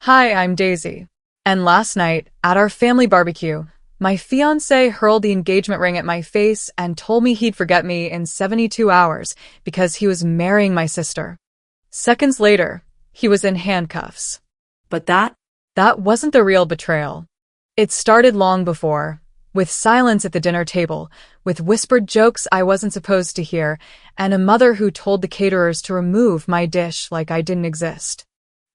Hi, I'm Daisy. And last night, at our family barbecue, my fiancé hurled the engagement ring at my face and told me he'd forget me in 72 hours because he was marrying my sister. Seconds later, he was in handcuffs. But that That wasn't the real betrayal. It started long before, with silence at the dinner table, with whispered jokes I wasn't supposed to hear, and a mother who told the caterers to remove my dish like I didn't exist.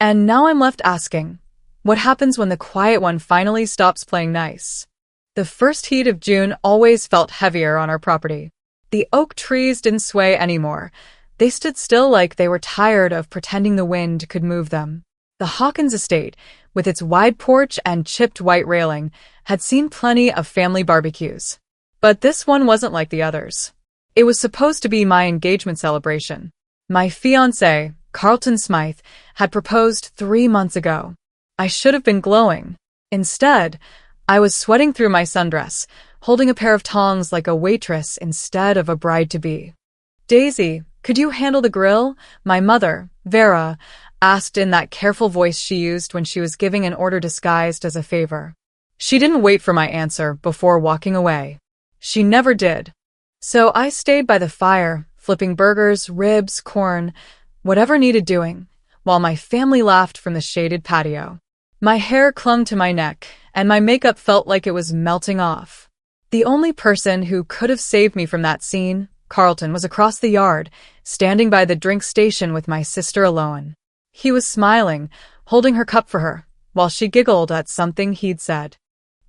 And now I'm left asking, what happens when the quiet one finally stops playing nice? The first heat of June always felt heavier on our property. The oak trees didn't sway anymore. They stood still like they were tired of pretending the wind could move them. The Hawkins estate, with its wide porch and chipped white railing, had seen plenty of family barbecues. But this one wasn't like the others. It was supposed to be my engagement celebration. My fiancé, Carlton Smythe, had proposed 3 months ago. I should have been glowing. Instead, I was sweating through my sundress, holding a pair of tongs like a waitress instead of a bride-to-be. Daisy, could you handle the grill? My mother, Vera, asked in that careful voice she used when she was giving an order disguised as a favor. She didn't wait for my answer before walking away. She never did. So I stayed by the fire, flipping burgers, ribs, corn, whatever needed doing, while my family laughed from the shaded patio. My hair clung to my neck, and my makeup felt like it was melting off. The only person who could have saved me from that scene, Carlton, was across the yard, standing by the drink station with my sister alone. He was smiling, holding her cup for her, while she giggled at something he'd said.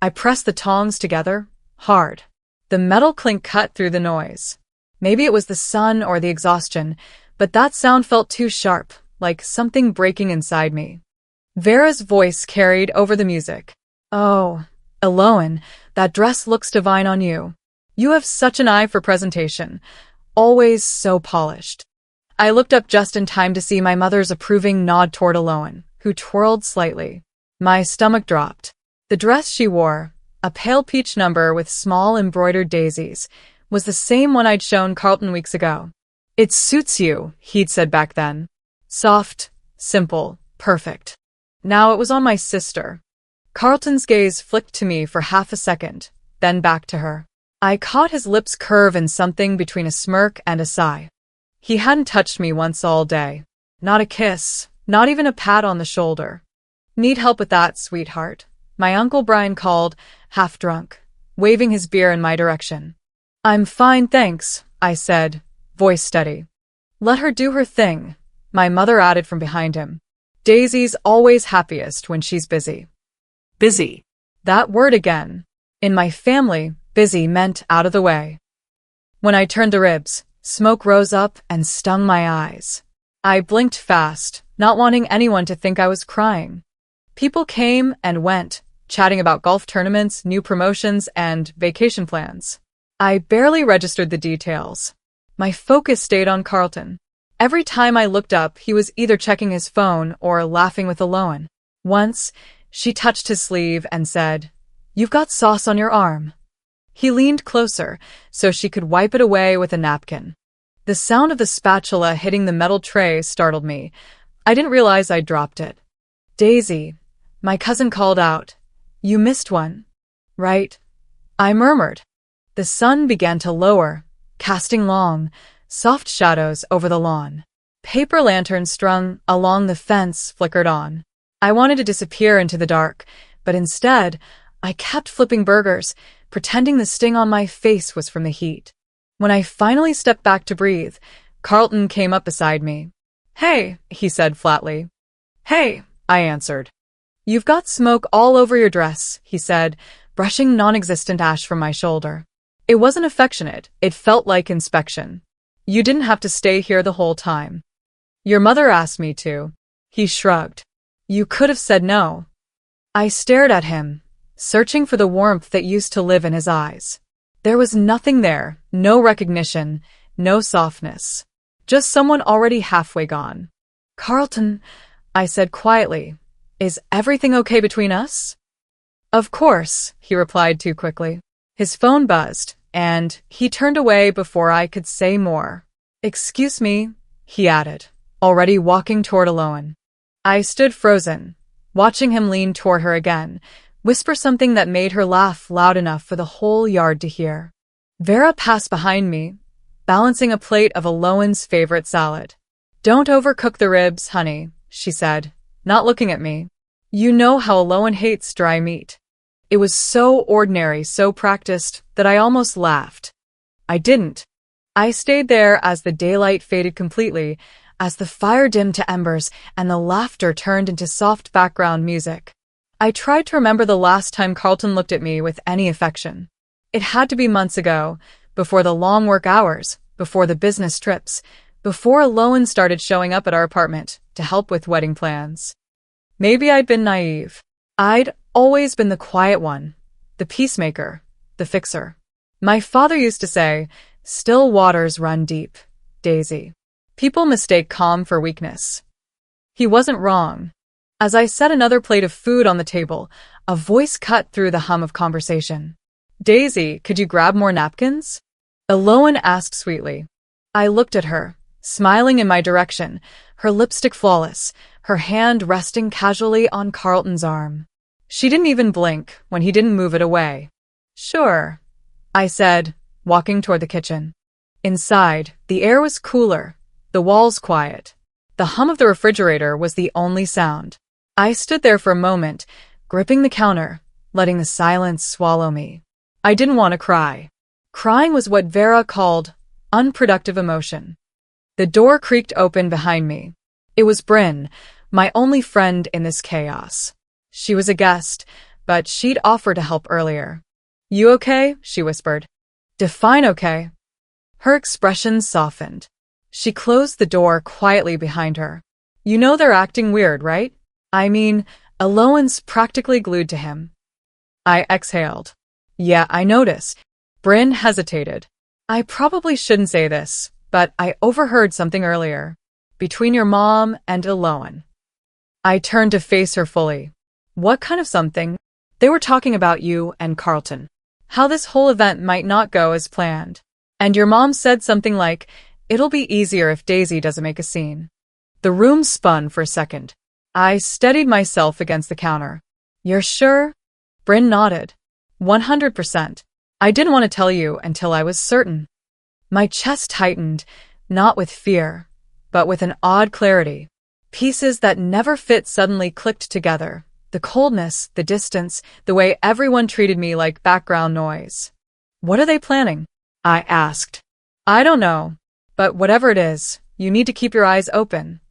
I pressed the tongs together, hard. The metal clink cut through the noise. Maybe it was the sun or the exhaustion, but that sound felt too sharp, like something breaking inside me. Vera's voice carried over the music. Oh, Eloan, that dress looks divine on you. You have such an eye for presentation, always so polished. I looked up just in time to see my mother's approving nod toward Eloan, who twirled slightly. My stomach dropped. The dress she wore, a pale peach number with small embroidered daisies, was the same one I'd shown Carlton weeks ago. It suits you, he'd said back then. Soft, simple, perfect. Now it was on my sister. Carlton's gaze flicked to me for half a second, then back to her. I caught his lips curve in something between a smirk and a sigh. He hadn't touched me once all day. Not a kiss, not even a pat on the shoulder. Need help with that, sweetheart? My Uncle Brian called, half drunk, waving his beer in my direction. I'm fine, thanks, I said, voice steady. Let her do her thing, my mother added from behind him. Daisy's always happiest when she's busy. busy. That word again. In my family, busy meant out of the way. When I turned the ribs, smoke rose up and stung my eyes. I blinked fast, not wanting anyone to think I was crying. People came and went, chatting about golf tournaments, new promotions, and vacation plans. I barely registered the details. My focus stayed on Carlton. Every time I looked up, he was either checking his phone or laughing with Eloan. Once, she touched his sleeve and said, "You've got sauce on your arm." He leaned closer so she could wipe it away with a napkin. The sound of the spatula hitting the metal tray startled me. I didn't realize I'd dropped it. Daisy, my cousin called out. You missed one, right? I murmured. The sun began to lower, casting long, soft shadows over the lawn. Paper lanterns strung along the fence flickered on. I wanted to disappear into the dark, but instead, I kept flipping burgers, pretending the sting on my face was from the heat. When I finally stepped back to breathe, Carlton came up beside me. Hey, he said flatly. Hey, I answered. You've got smoke all over your dress, he said, brushing non-existent ash from my shoulder. It wasn't affectionate, it felt like inspection. You didn't have to stay here the whole time. Your mother asked me to. He shrugged. You could have said no. I stared at him, searching for the warmth that used to live in his eyes. There was nothing there, no recognition, no softness. Just someone already halfway gone. Carlton, I said quietly, is everything okay between us? Of course, he replied too quickly. His phone buzzed, and he turned away before I could say more. Excuse me, he added, already walking toward Eloan. I stood frozen, watching him lean toward her again, whisper something that made her laugh loud enough for the whole yard to hear. Vera passed behind me, balancing a plate of Alohan's favorite salad. "Don't overcook the ribs, honey," she said, not looking at me. "You know how Alohan hates dry meat." It was so ordinary, so practiced, that I almost laughed. I didn't. I stayed there as the daylight faded completely, as the fire dimmed to embers and the laughter turned into soft background music. I tried to remember the last time Carlton looked at me with any affection. It had to be months ago, before the long work hours, before the business trips, before Alohan started showing up at our apartment to help with wedding plans. Maybe I'd been naive. I'd always been the quiet one, the peacemaker, the fixer. My father used to say, "Still waters run deep, Daisy." People mistake calm for weakness. He wasn't wrong. As I set another plate of food on the table, a voice cut through the hum of conversation. "Daisy, could you grab more napkins?" Alohan asked sweetly. I looked at her, smiling in my direction, her lipstick flawless, her hand resting casually on Carlton's arm. She didn't even blink when he didn't move it away. "Sure," I said, walking toward the kitchen. Inside, the air was cooler, the walls quiet. The hum of the refrigerator was the only sound. I stood there for a moment, gripping the counter, letting the silence swallow me. I didn't want to cry. Crying was what Vera called unproductive emotion. The door creaked open behind me. It was Bryn, my only friend in this chaos. She was a guest, but she'd offered to help earlier. "You okay?" she whispered. "Define okay." Her expression softened. She closed the door quietly behind her. "You know they're acting weird, right? I mean, Alohan's practically glued to him." I exhaled. "Yeah, I notice." Bryn hesitated. "I probably shouldn't say this, but I overheard something earlier. Between your mom and Alohan." I turned to face her fully. "What kind of something?" "They were talking about you and Carlton. How this whole event might not go as planned. And your mom said something like, 'It'll be easier if Daisy doesn't make a scene.'" The room spun for a second. I steadied myself against the counter. "You're sure?" Bryn nodded. 100%. I didn't want to tell you until I was certain." My chest tightened, not with fear, but with an odd clarity. Pieces that never fit suddenly clicked together. The coldness, the distance, the way everyone treated me like background noise. "What are they planning?" I asked. "I don't know, but whatever it is, you need to keep your eyes open."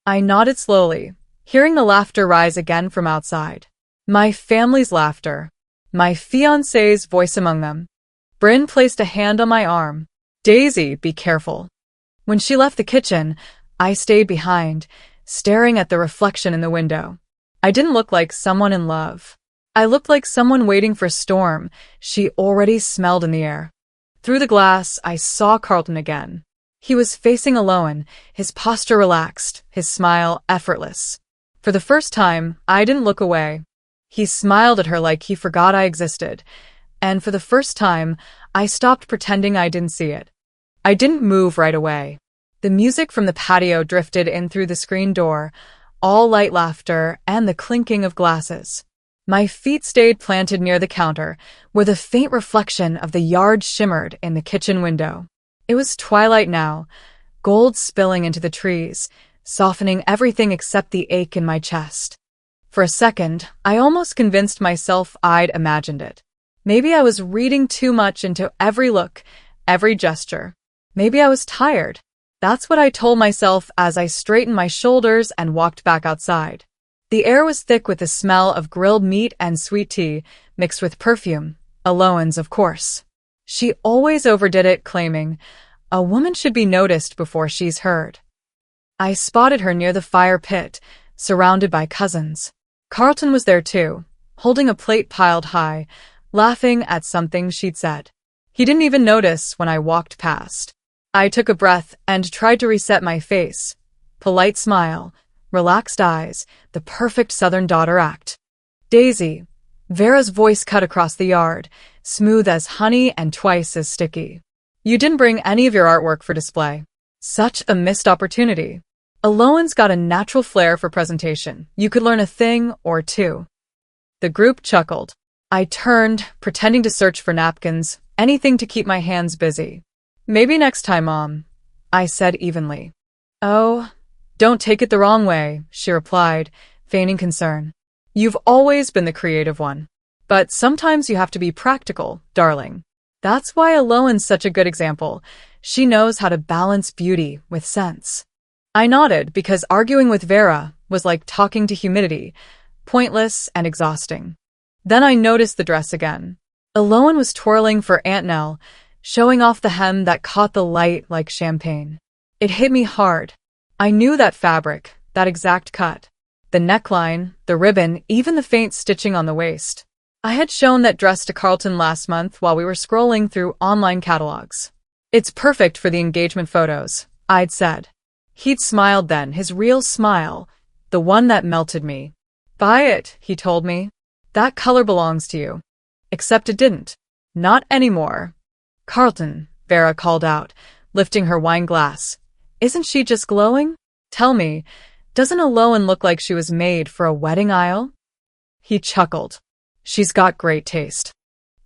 I nodded slowly, hearing the laughter rise again from outside. My family's laughter. My fiancé's voice among them. Bryn placed a hand on my arm. "Daisy, be careful." When she left the kitchen, I stayed behind, staring at the reflection in the window. I didn't look like someone in love. I looked like someone waiting for a storm she already smelled in the air. Through the glass, I saw Carlton again. He was facing Alohan, his posture relaxed, his smile effortless. For the first time, I didn't look away. He smiled at her like he forgot I existed, and for the first time, I stopped pretending I didn't see it. I didn't move right away. The music from the patio drifted in through the screen door, all light laughter and the clinking of glasses. My feet stayed planted near the counter, where the faint reflection of the yard shimmered in the kitchen window. It was twilight now, gold spilling into the trees, softening everything except the ache in my chest. For a second, I almost convinced myself I'd imagined it. Maybe I was reading too much into every look, every gesture. Maybe I was tired. That's what I told myself as I straightened my shoulders and walked back outside. The air was thick with the smell of grilled meat and sweet tea, mixed with perfume, Alohan's, of course. She always overdid it, claiming, "A woman should be noticed before she's heard." I spotted her near the fire pit, surrounded by cousins. Carlton was there too, holding a plate piled high, laughing at something she'd said. He didn't even notice when I walked past. I took a breath and tried to reset my face. Polite smile, relaxed eyes, the perfect Southern daughter act. "Daisy," Vera's voice cut across the yard, smooth as honey and twice as sticky. "You didn't bring any of your artwork for display. Such a missed opportunity." Alohan's got a natural flair for presentation. You could learn a thing or two. The group chuckled. I turned, pretending to search for napkins, anything to keep my hands busy. Maybe next time, Mom, I said evenly. Oh, don't take it the wrong way, she replied, feigning concern. You've always been the creative one. But sometimes you have to be practical, darling. That's why Alohan's such a good example. She knows how to balance beauty with sense. I nodded because arguing with Vera was like talking to humidity, pointless and exhausting. Then I noticed the dress again. Alohan was twirling for Aunt Nell, showing off the hem that caught the light like champagne. It hit me hard. I knew that fabric, that exact cut. The neckline, the ribbon, even the faint stitching on the waist. I had shown that dress to Carlton last month while we were scrolling through online catalogs. It's perfect for the engagement photos, I'd said. He'd smiled then, his real smile, the one that melted me. Buy it, he told me. That color belongs to you. Except it didn't. Not anymore. Carlton, Vera called out, lifting her wine glass. Isn't she just glowing? Tell me, doesn't Alohan look like she was made for a wedding aisle? He chuckled. She's got great taste.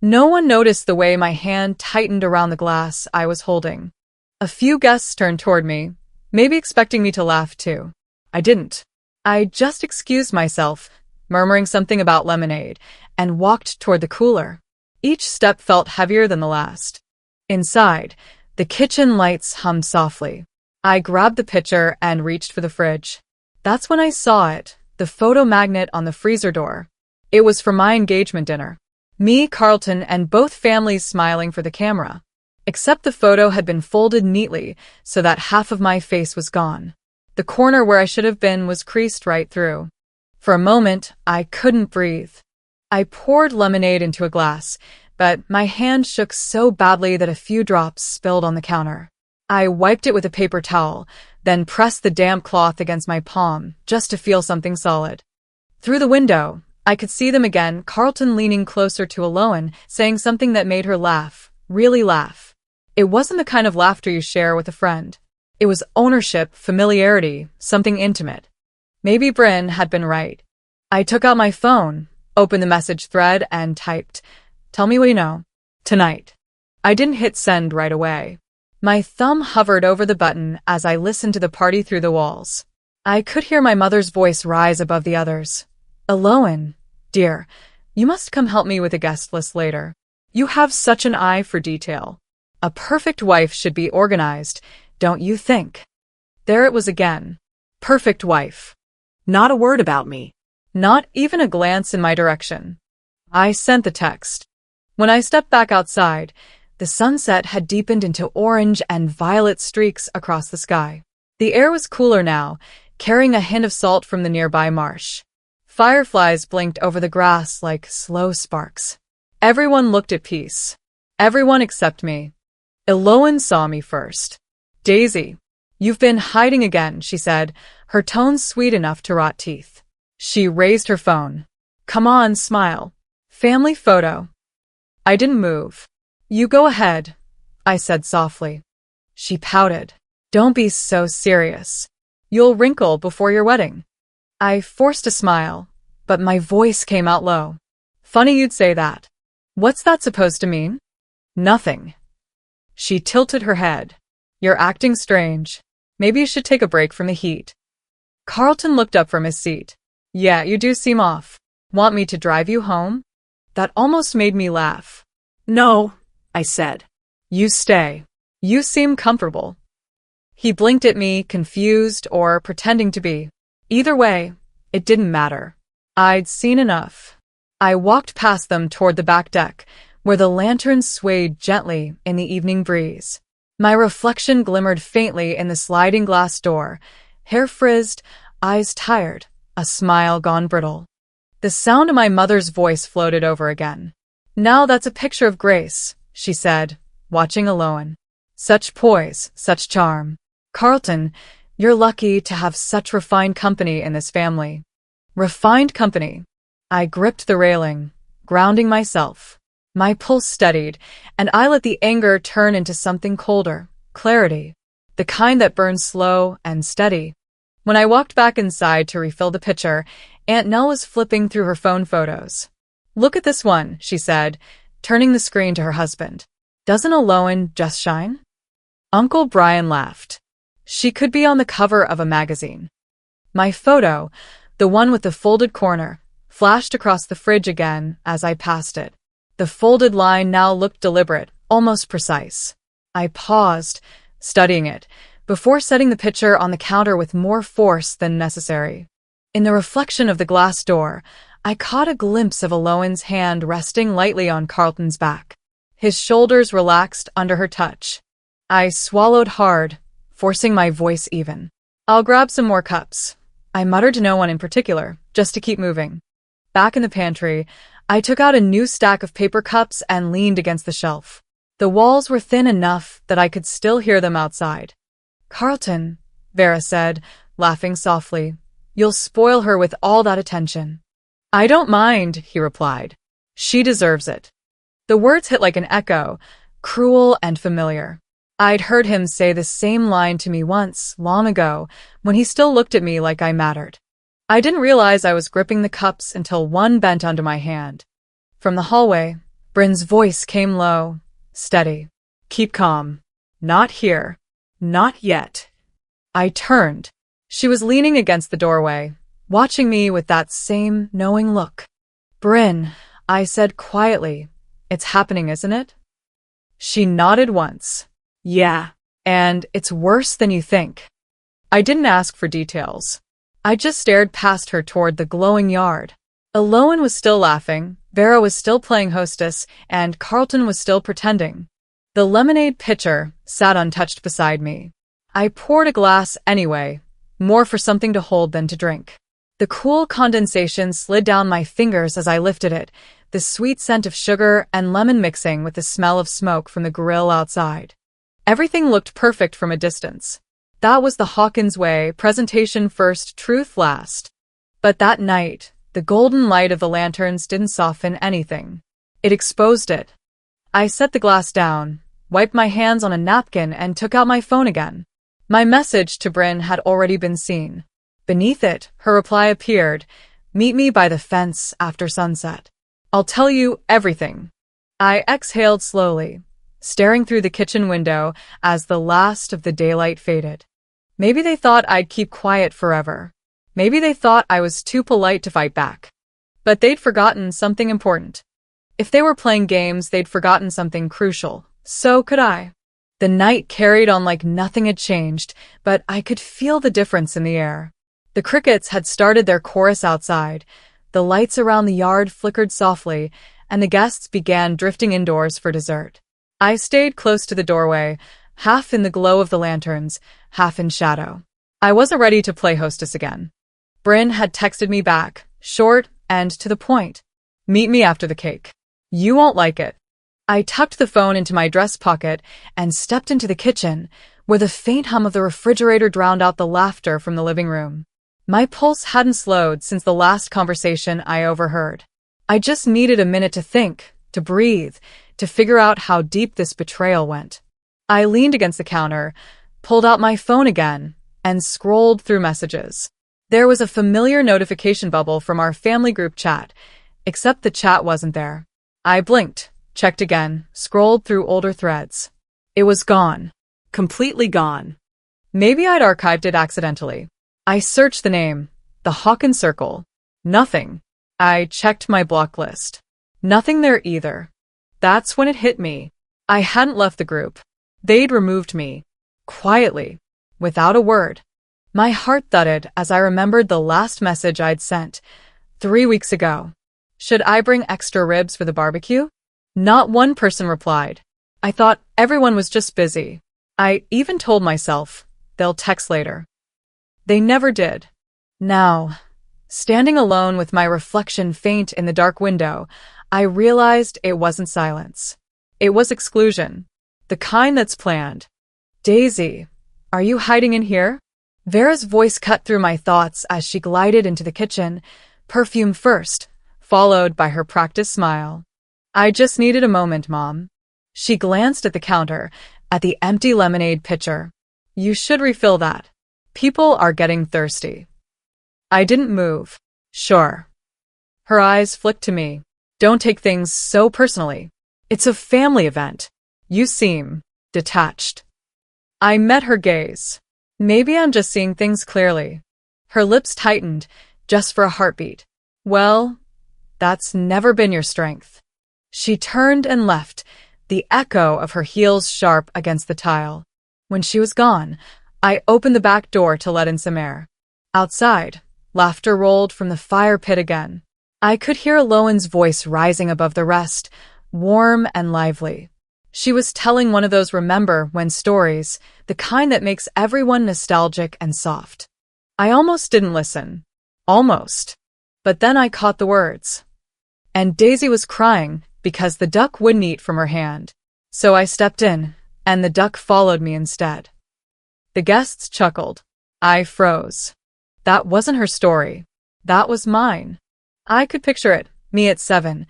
No one noticed the way my hand tightened around the glass I was holding. A few guests turned toward me, maybe expecting me to laugh too. I didn't. I just excused myself, murmuring something about lemonade, and walked toward the cooler. Each step felt heavier than the last. Inside, the kitchen lights hummed softly. I grabbed the pitcher and reached for the fridge. That's when I saw it, the photo magnet on the freezer door. It was for my engagement dinner. Me, Carlton, and both families smiling for the camera. Except the photo had been folded neatly so that half of my face was gone. The corner where I should have been was creased right through. For a moment, I couldn't breathe. I poured lemonade into a glass, but my hand shook so badly that a few drops spilled on the counter. I wiped it with a paper towel, then pressed the damp cloth against my palm just to feel something solid. Through the window, I could see them again, Carlton leaning closer to Alohan, saying something that made her laugh, really laugh. It wasn't the kind of laughter you share with a friend. It was ownership, familiarity, something intimate. Maybe Bryn had been right. I took out my phone, opened the message thread, and typed, "Tell me what you know. Tonight." I didn't hit send right away. My thumb hovered over the button as I listened to the party through the walls. I could hear my mother's voice rise above the others. Alohan, dear, you must come help me with a guest list later. You have such an eye for detail. A perfect wife should be organized, don't you think? There it was again. Perfect wife. Not a word about me. Not even a glance in my direction. I sent the text. When I stepped back outside, the sunset had deepened into orange and violet streaks across the sky. The air was cooler now, carrying a hint of salt from the nearby marsh. Fireflies blinked over the grass like slow sparks. Everyone looked at peace. Everyone except me. Alohan saw me first. Daisy, you've been hiding again, she said, her tone sweet enough to rot teeth. She raised her phone. Come on, smile. Family photo. I didn't move. You go ahead, I said softly. She pouted. Don't be so serious. You'll wrinkle before your wedding. I forced a smile, but my voice came out low. Funny you'd say that. What's that supposed to mean? Nothing. She tilted her head. You're acting strange. Maybe you should take a break from the heat. Carlton looked up from his seat. Yeah, you do seem off. Want me to drive you home? That almost made me laugh. No, I said. You stay. You seem comfortable. He blinked at me, confused or pretending to be. Either way, it didn't matter. I'd seen enough. I walked past them toward the back deck, where the lanterns swayed gently in the evening breeze. My reflection glimmered faintly in the sliding glass door, hair frizzed, eyes tired, a smile gone brittle. The sound of my mother's voice floated over again. Now that's a picture of grace, she said, watching Alohan. Such poise, such charm. Carlton, you're lucky to have such refined company in this family. Refined company. I gripped the railing, grounding myself. My pulse steadied, and I let the anger turn into something colder, clarity. The kind that burns slow and steady. When I walked back inside to refill the pitcher, Aunt Nell was flipping through her phone photos. "Look at this one," she said, turning the screen to her husband. "Doesn't Aloan just shine?" Uncle Brian laughed. "She could be on the cover of a magazine." My photo, the one with the folded corner, flashed across the fridge again as I passed it. The folded line now looked deliberate, almost precise. I paused, studying it, before setting the pitcher on the counter with more force than necessary. In the reflection of the glass door, I caught a glimpse of Aloan's hand resting lightly on Carlton's back. His shoulders relaxed under her touch. I swallowed hard, forcing my voice even. "I'll grab some more cups," I muttered to no one in particular, just to keep moving. Back in the pantry, I took out a new stack of paper cups and leaned against the shelf. The walls were thin enough that I could still hear them outside. "Carlton," Vera said, laughing softly, "you'll spoil her with all that attention." "I don't mind," he replied. "She deserves it." The words hit like an echo, cruel and familiar. I'd heard him say the same line to me once, long ago, when he still looked at me like I mattered. I didn't realize I was gripping the cups until one bent onto my hand. From the hallway, Bryn's voice came low, steady. "Keep calm. Not here. Not yet." I turned. She was leaning against the doorway, watching me with that same knowing look. "Bryn," I said quietly, "it's happening, isn't it?" She nodded once. "Yeah, and it's worse than you think." I didn't ask for details. I just stared past her toward the glowing yard. Aloan was still laughing, Vera was still playing hostess, and Carlton was still pretending. The lemonade pitcher sat untouched beside me. I poured a glass anyway, more for something to hold than to drink. The cool condensation slid down my fingers as I lifted it, the sweet scent of sugar and lemon mixing with the smell of smoke from the grill outside. Everything looked perfect from a distance. That was the Hawkins way, presentation first, truth last. But that night, the golden light of the lanterns didn't soften anything. It exposed it. I set the glass down, wiped my hands on a napkin, and took out my phone again. My message to Bryn had already been seen. Beneath it, her reply appeared, "Meet me by the fence after sunset. I'll tell you everything." I exhaled slowly, staring through the kitchen window as the last of the daylight faded. Maybe they thought I'd keep quiet forever. Maybe they thought I was too polite to fight back. But they'd forgotten something important. If they were playing games, they'd forgotten something crucial. So could I. The night carried on like nothing had changed, but I could feel the difference in the air. The crickets had started their chorus outside, the lights around the yard flickered softly, and the guests began drifting indoors for dessert. I stayed close to the doorway, half in the glow of the lanterns, half in shadow. I wasn't ready to play hostess again. Bryn had texted me back, short and to the point. "Meet me after the cake. You won't like it." I tucked the phone into my dress pocket and stepped into the kitchen, where the faint hum of the refrigerator drowned out the laughter from the living room. My pulse hadn't slowed since the last conversation I overheard. I just needed a minute to think, to breathe, to figure out how deep this betrayal went. I leaned against the counter, pulled out my phone again, and scrolled through messages. There was a familiar notification bubble from our family group chat, except the chat wasn't there. I blinked, checked again, scrolled through older threads. It was gone. Completely gone. Maybe I'd archived it accidentally. I searched the name, the Hawkins Circle. Nothing. I checked my block list. Nothing there either. That's when it hit me. I hadn't left the group. They'd removed me. Quietly. Without a word. My heart thudded as I remembered the last message I'd sent 3 weeks ago. Should I bring extra ribs for the barbecue? Not one person replied. I thought everyone was just busy. I even told myself, they'll text later. They never did. Now, standing alone with my reflection faint in the dark window, I realized it wasn't silence. It was exclusion. The kind that's planned. "Daisy, are you hiding in here?" Vera's voice cut through my thoughts as she glided into the kitchen, perfume first, followed by her practiced smile. "I just needed a moment, Mom." She glanced at the counter, at the empty lemonade pitcher. "You should refill that." People are getting thirsty. I didn't move. Sure. Her eyes flicked to me. Don't take things so personally. It's a family event. You seem detached. I met her gaze. Maybe I'm just seeing things clearly. Her lips tightened, just for a heartbeat. Well, that's never been your strength. She turned and left, the echo of her heels sharp against the tile. When she was gone, I opened the back door to let in some air. Outside, laughter rolled from the fire pit again. I could hear Alohan's voice rising above the rest, warm and lively. She was telling one of those remember when stories, the kind that makes everyone nostalgic and soft. I almost didn't listen. Almost. But then I caught the words. And Daisy was crying because the duck wouldn't eat from her hand. So I stepped in, and the duck followed me instead. The guests chuckled. I froze. That wasn't her story. That was mine. I could picture it, me at 7,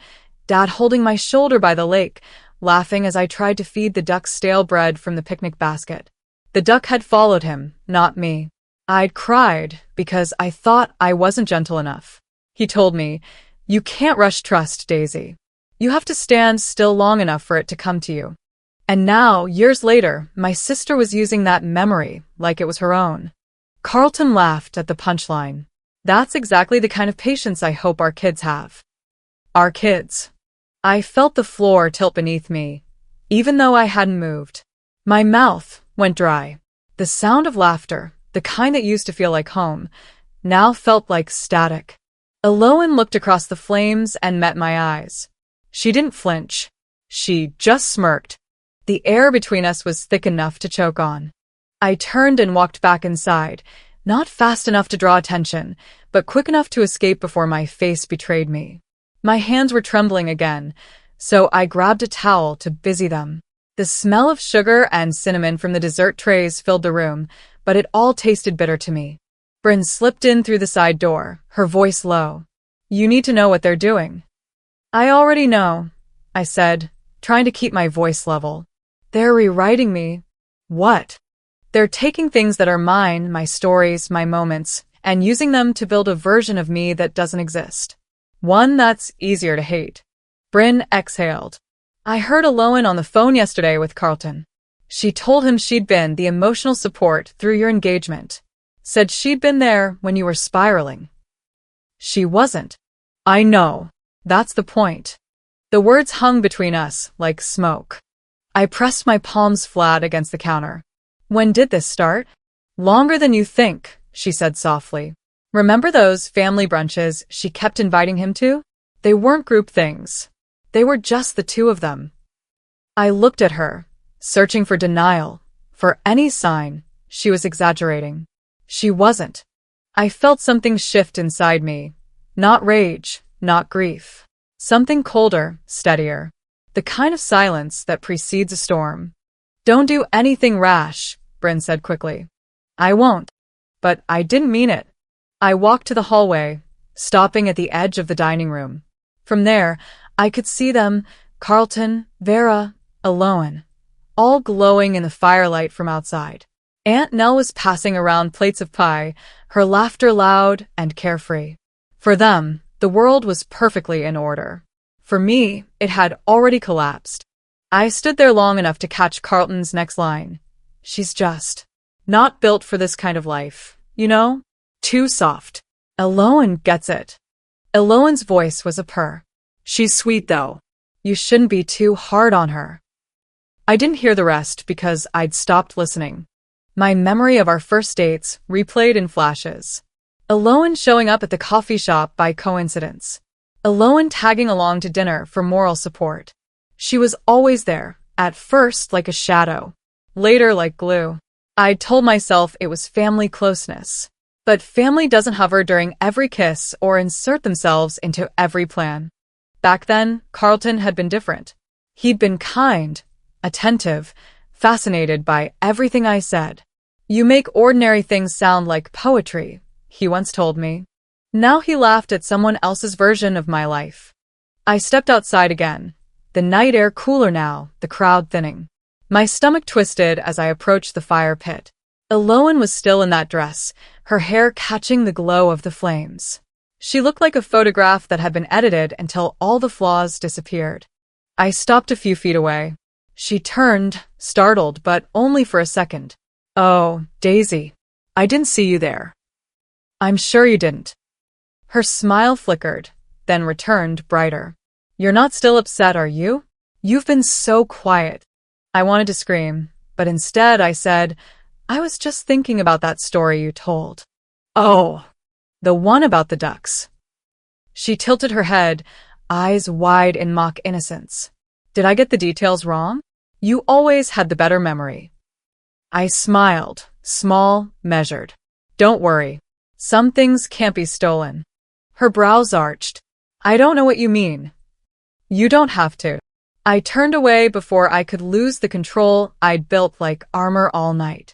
Dad holding my shoulder by the lake, laughing as I tried to feed the duck stale bread from the picnic basket. The duck had followed him, not me. I'd cried because I thought I wasn't gentle enough. He told me, "You can't rush trust, Daisy. You have to stand still long enough for it to come to you." And now, years later, my sister was using that memory like it was her own. Carlton laughed at the punchline. That's exactly the kind of patience I hope our kids have. Our kids. I felt the floor tilt beneath me, even though I hadn't moved. My mouth went dry. The sound of laughter, the kind that used to feel like home, now felt like static. Alohan looked across the flames and met my eyes. She didn't flinch. She just smirked. The air between us was thick enough to choke on. I turned and walked back inside, not fast enough to draw attention, but quick enough to escape before my face betrayed me. My hands were trembling again, so I grabbed a towel to busy them. The smell of sugar and cinnamon from the dessert trays filled the room, but it all tasted bitter to me. Bryn slipped in through the side door, her voice low. "You need to know what they're doing." "I already know," I said, trying to keep my voice level. "They're rewriting me." "What?" "They're taking things that are mine, my stories, my moments, and using them to build a version of me that doesn't exist. One that's easier to hate." Bryn exhaled. "I heard Alohan on the phone yesterday with Carlton. She told him she'd been the emotional support through your engagement. Said she'd been there when you were spiraling." "She wasn't." "I know. That's the point." The words hung between us like smoke. I pressed my palms flat against the counter. "When did this start?" "Longer than you think," she said softly. "Remember those family brunches she kept inviting him to? They weren't group things. They were just the two of them." I looked at her, searching for denial, for any sign she was exaggerating. She wasn't. I felt something shift inside me. Not rage, not grief. Something colder, steadier. The kind of silence that precedes a storm. "Don't do anything rash," Bryn said quickly. "I won't." But I didn't mean it. I walked to the hallway, stopping at the edge of the dining room. From there, I could see them, Carlton, Vera, Alohan, all glowing in the firelight from outside. Aunt Nell was passing around plates of pie, her laughter loud and carefree. For them, the world was perfectly in order. For me, it had already collapsed. I stood there long enough to catch Carlton's next line. "She's just not built for this kind of life, you know? Too soft." "Alohan gets it." Alohan's voice was a purr. "She's sweet, though. You shouldn't be too hard on her." I didn't hear the rest because I'd stopped listening. My memory of our first dates replayed in flashes. Alohan showing up at the coffee shop by coincidence. Alohan tagging along to dinner for moral support. She was always there, at first like a shadow, later like glue. I'd told myself it was family closeness. But family doesn't hover during every kiss or insert themselves into every plan. Back then, Carlton had been different. He'd been kind, attentive, fascinated by everything I said. "You make ordinary things sound like poetry," he once told me. Now he laughed at someone else's version of my life. I stepped outside again. The night air cooler now, the crowd thinning. My stomach twisted as I approached the fire pit. Eloan was still in that dress, her hair catching the glow of the flames. She looked like a photograph that had been edited until all the flaws disappeared. I stopped a few feet away. She turned, startled, but only for a second. "Oh, Daisy. I didn't see you there." "I'm sure you didn't." Her smile flickered, then returned brighter. "You're not still upset, are you? You've been so quiet." I wanted to scream, but instead I said, "I was just thinking about that story you told." "Oh, the one about the ducks." She tilted her head, eyes wide in mock innocence. "Did I get the details wrong? You always had the better memory." I smiled, small, measured. "Don't worry. Some things can't be stolen." Her brows arched. "I don't know what you mean." "You don't have to." I turned away before I could lose the control I'd built like armor all night.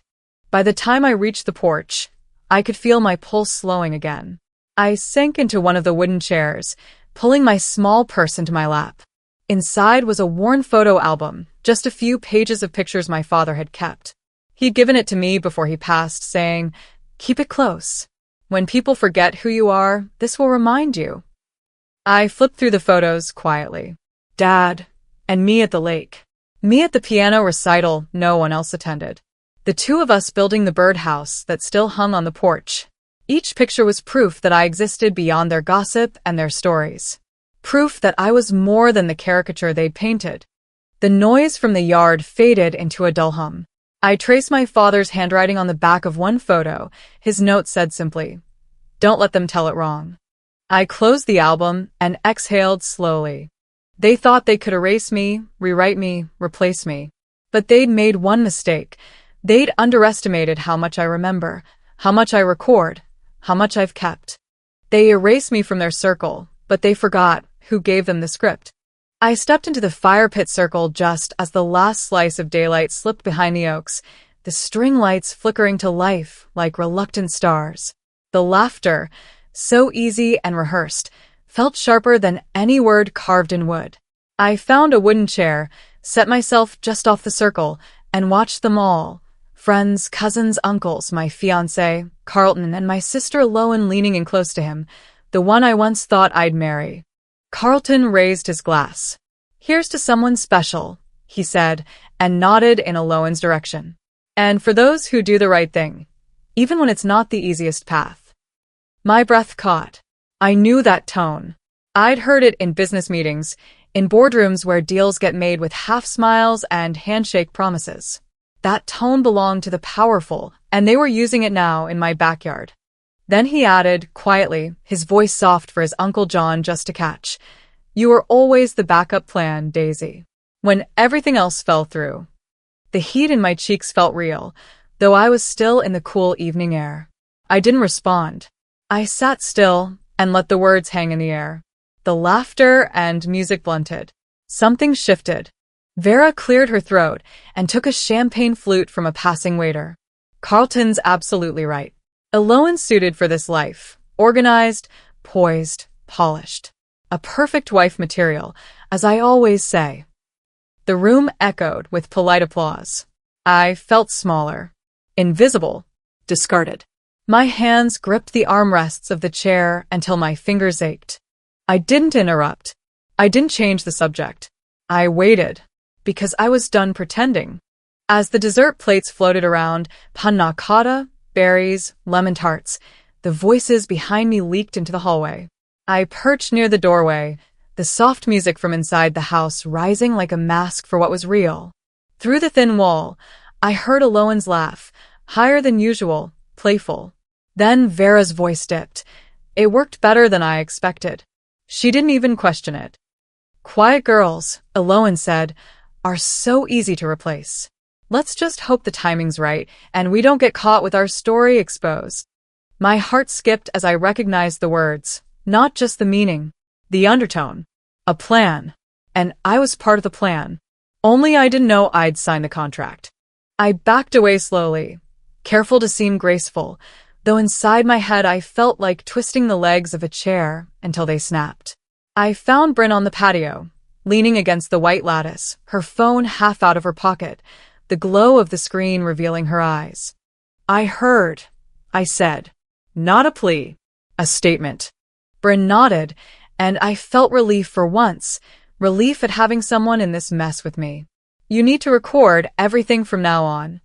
By the time I reached the porch, I could feel my pulse slowing again. I sank into one of the wooden chairs, pulling my small purse into my lap. Inside was a worn photo album, just a few pages of pictures my father had kept. He'd given it to me before he passed, saying, "Keep it close. When people forget who you are, this will remind you." I flipped through the photos quietly. Dad, and me at the lake. Me at the piano recital no one else attended. The two of us building the birdhouse that still hung on the porch. Each picture was proof that I existed beyond their gossip and their stories. Proof that I was more than the caricature they'd painted. The noise from the yard faded into a dull hum. I traced my father's handwriting on the back of one photo. His note said simply, "Don't let them tell it wrong." I closed the album and exhaled slowly. They thought they could erase me, rewrite me, replace me. But they'd made one mistake. They'd underestimated how much I remember, how much I record, how much I've kept. They erased me from their circle, but they forgot who gave them the script. I stepped into the fire pit circle just as the last slice of daylight slipped behind the oaks, the string lights flickering to life like reluctant stars. The laughter, so easy and rehearsed, felt sharper than any word carved in wood. I found a wooden chair, set myself just off the circle, and watched them all. Friends, cousins, uncles, my fiancé, Carlton, and my sister Loan leaning in close to him, the one I once thought I'd marry. Carlton raised his glass. "Here's to someone special," he said, and nodded in Loan's direction. "And for those who do the right thing, even when it's not the easiest path." My breath caught. I knew that tone. I'd heard it in business meetings, in boardrooms where deals get made with half smiles and handshake promises. That tone belonged to the powerful, and they were using it now in my backyard. Then he added, quietly, his voice soft for his Uncle John just to catch, "You were always the backup plan, Daisy." When everything else fell through. The heat in my cheeks felt real, though I was still in the cool evening air. I didn't respond. I sat still and let the words hang in the air. The laughter and music blunted. Something shifted. Vera cleared her throat and took a champagne flute from a passing waiter. "Carlton's absolutely right. Eloan suited for this life. Organized, poised, polished. A perfect wife material, as I always say." The room echoed with polite applause. I felt smaller. Invisible. Discarded. My hands gripped the armrests of the chair until my fingers ached. I didn't interrupt. I didn't change the subject. I waited, because I was done pretending. As the dessert plates floated around, panna cotta, berries, lemon tarts, the voices behind me leaked into the hallway. I perched near the doorway, the soft music from inside the house rising like a mask for what was real. Through the thin wall, I heard Eloan's laugh, higher than usual, playful. Then Vera's voice dipped. It worked better than I expected. She didn't even question it. "Quiet girls," Eloan said, "are so easy to replace. Let's just hope the timing's right and we don't get caught with our story exposed." My heart skipped as I recognized the words, not just the meaning, the undertone. A plan. And I was part of the plan. Only I didn't know I'd signed the contract. I backed away slowly, careful to seem graceful, though inside my head I felt like twisting the legs of a chair until they snapped. I found Bryn on the patio, leaning against the white lattice, her phone half out of her pocket, the glow of the screen revealing her eyes. I heard, I said. Not a plea. A statement. Bryn nodded, and I felt relief for once, relief at having someone in this mess with me. You need to record everything from now on.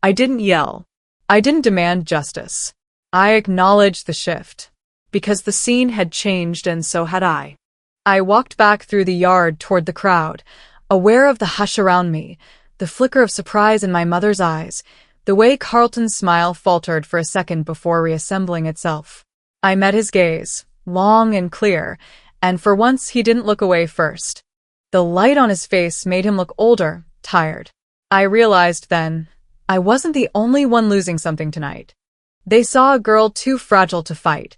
I didn't yell. I didn't demand justice. I acknowledged the shift. Because the scene had changed and so had I. I walked back through the yard toward the crowd, aware of the hush around me, the flicker of surprise in my mother's eyes, the way Carlton's smile faltered for a second before reassembling itself. I met his gaze, long and clear, and for once he didn't look away first. The light on his face made him look older, tired. I realized then, I wasn't the only one losing something tonight. They saw a girl too fragile to fight,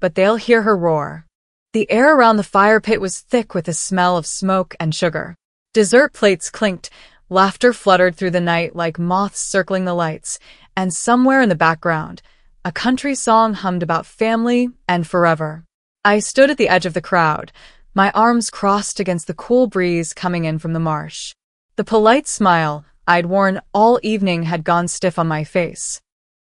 but they'll hear her roar. The air around the fire pit was thick with the smell of smoke and sugar. Dessert plates clinked, laughter fluttered through the night like moths circling the lights, and somewhere in the background, a country song hummed about family and forever. I stood at the edge of the crowd, my arms crossed against the cool breeze coming in from the marsh. The polite smile I'd worn all evening had gone stiff on my face.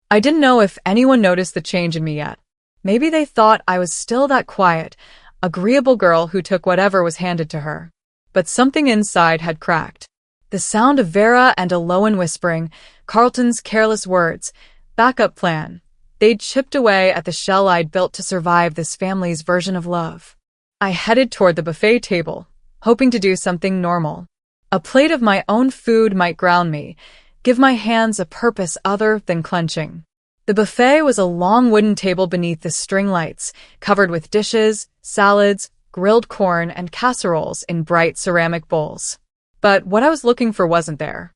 I didn't know if anyone noticed the change in me yet. Maybe they thought I was still that quiet, agreeable girl who took whatever was handed to her. But something inside had cracked. The sound of Vera and Aloan whispering, Carlton's careless words, backup plan. They'd chipped away at the shell I'd built to survive this family's version of love. I headed toward the buffet table, hoping to do something normal. A plate of my own food might ground me, give my hands a purpose other than clenching. The buffet was a long wooden table beneath the string lights, covered with dishes, salads, grilled corn, and casseroles in bright ceramic bowls. But what I was looking for wasn't there.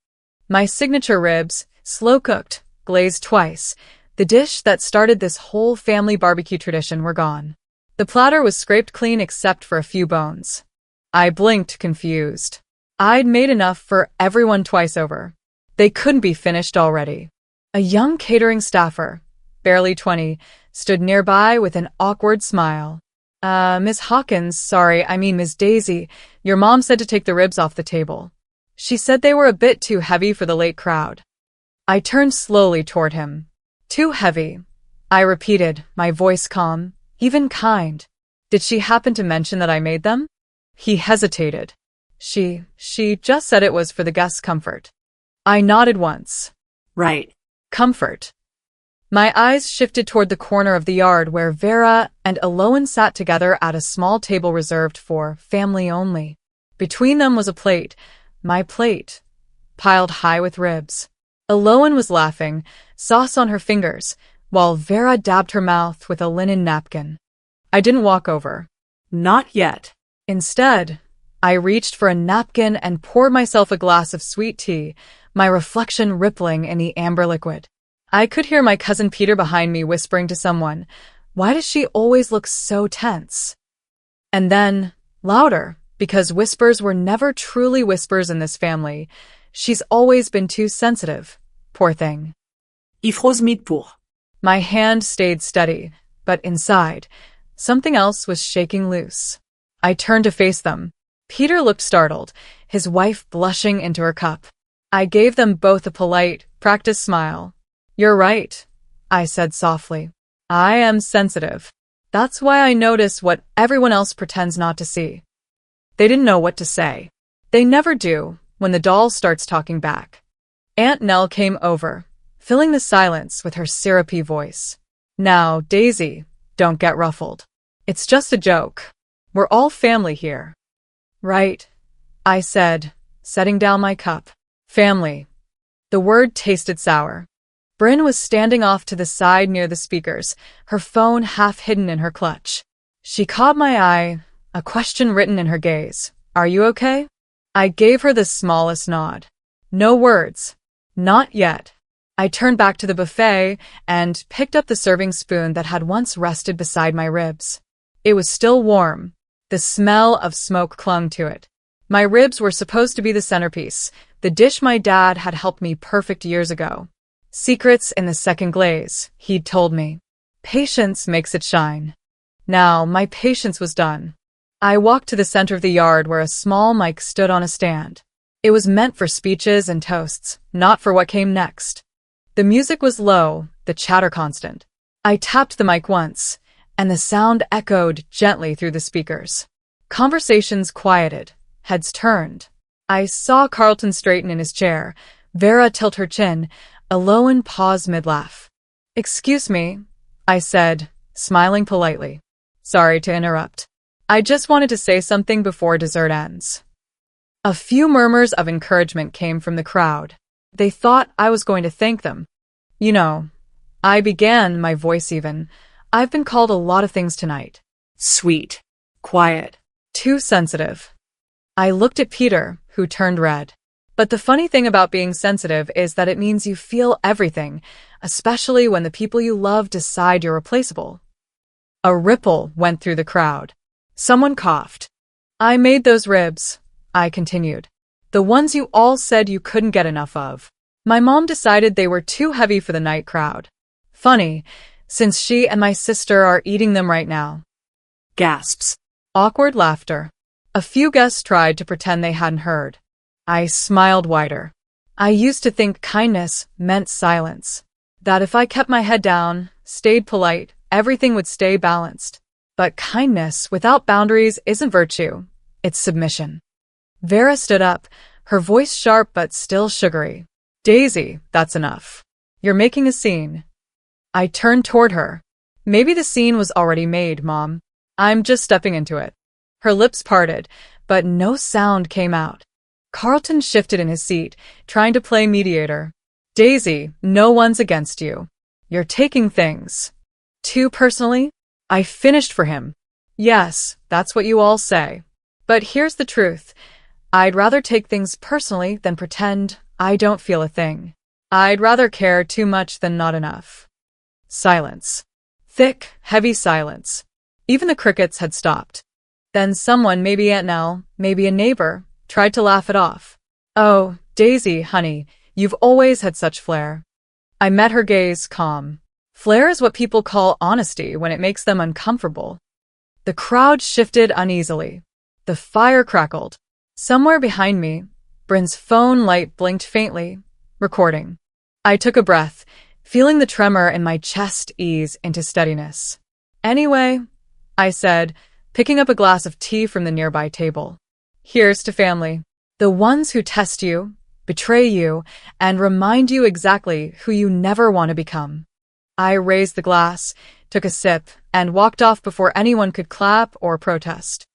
My signature ribs, slow-cooked, glazed twice, the dish that started this whole family barbecue tradition, were gone. The platter was scraped clean except for a few bones. I blinked, confused. I'd made enough for everyone twice over. They couldn't be finished already. A young catering staffer, barely 20, stood nearby with an awkward smile. Miss Hawkins, sorry, I mean Miss Daisy, your mom said to take the ribs off the table. She said they were a bit too heavy for the late crowd. I turned slowly toward him. Too heavy, I repeated, my voice calm, even kind. Did she happen to mention that I made them? He hesitated. She just said it was for the guests' comfort. I nodded once. Right. Comfort. My eyes shifted toward the corner of the yard where Vera and Aloan sat together at a small table reserved for family only. Between them was a plate, my plate, piled high with ribs. Aloan was laughing, sauce on her fingers, while Vera dabbed her mouth with a linen napkin. I didn't walk over. Not yet. Instead, I reached for a napkin and poured myself a glass of sweet tea, my reflection rippling in the amber liquid. I could hear my cousin Peter behind me whispering to someone, "Why does she always look so tense?" And then, louder, because whispers were never truly whispers in this family. She's always been too sensitive, poor thing. Ifros mit pour. My hand stayed steady, but inside, something else was shaking loose. I turned to face them. Peter looked startled, his wife blushing into her cup. I gave them both a polite, practiced smile. "You're right," I said softly. "I am sensitive. That's why I notice what everyone else pretends not to see." They didn't know what to say. They never do when the doll starts talking back. Aunt Nell came over, filling the silence with her syrupy voice. "Now, Daisy, don't get ruffled. It's just a joke. We're all family here." "Right," I said, setting down my cup. "Family." The word tasted sour. Bryn was standing off to the side near the speakers, her phone half hidden in her clutch. She caught my eye, a question written in her gaze. "Are you okay?" I gave her the smallest nod. No words. Not yet. I turned back to the buffet and picked up the serving spoon that had once rested beside my ribs. It was still warm. The smell of smoke clung to it. My ribs were supposed to be the centerpiece, the dish my dad had helped me perfect years ago. Secrets in the second glaze, he'd told me. Patience makes it shine. Now, my patience was done. I walked to the center of the yard where a small mic stood on a stand. It was meant for speeches and toasts, not for what came next. The music was low, the chatter constant. I tapped the mic once, and the sound echoed gently through the speakers. Conversations quieted, heads turned. I saw Carlton straighten in his chair, Vera tilt her chin, Eloan pause mid-laugh. "Excuse me," I said, smiling politely. "Sorry to interrupt. I just wanted to say something before dessert ends." A few murmurs of encouragement came from the crowd. They thought I was going to thank them. "You know," I began, my voice even, "I've been called a lot of things tonight. Sweet. Quiet. Too sensitive." I looked at Peter, who turned red. But the funny thing about being sensitive is that it means you feel everything, especially when the people you love decide you're replaceable. A ripple went through the crowd. Someone coughed. "I made those ribs," I continued. "The ones you all said you couldn't get enough of. My mom decided they were too heavy for the night crowd. Funny, since she and my sister are eating them right now." Gasps. Awkward laughter. A few guests tried to pretend they hadn't heard. I smiled wider. I used to think kindness meant silence. That if I kept my head down, stayed polite, everything would stay balanced. But kindness without boundaries isn't virtue. It's submission. Vera stood up, her voice sharp but still sugary. "Daisy, that's enough. You're making a scene." I turned toward her. "Maybe the scene was already made, Mom. I'm just stepping into it." Her lips parted, but no sound came out. Carlton shifted in his seat, trying to play mediator. "Daisy, no one's against you. You're taking things too personally." I finished for him. "Yes, that's what you all say. But here's the truth. I'd rather take things personally than pretend I don't feel a thing. I'd rather care too much than not enough." Silence. Thick, heavy silence. Even the crickets had stopped. Then someone, maybe Aunt Nell, maybe a neighbor, tried to laugh it off. "Oh, Daisy, honey, you've always had such flair." I met her gaze, calm. Flair is what people call honesty when it makes them uncomfortable. The crowd shifted uneasily. The fire crackled. Somewhere behind me, Bryn's phone light blinked faintly, recording. I took a breath, feeling the tremor in my chest ease into steadiness. "Anyway," I said, picking up a glass of tea from the nearby table. "Here's to family. The ones who test you, betray you, and remind you exactly who you never want to become." I raised the glass, took a sip, and walked off before anyone could clap or protest.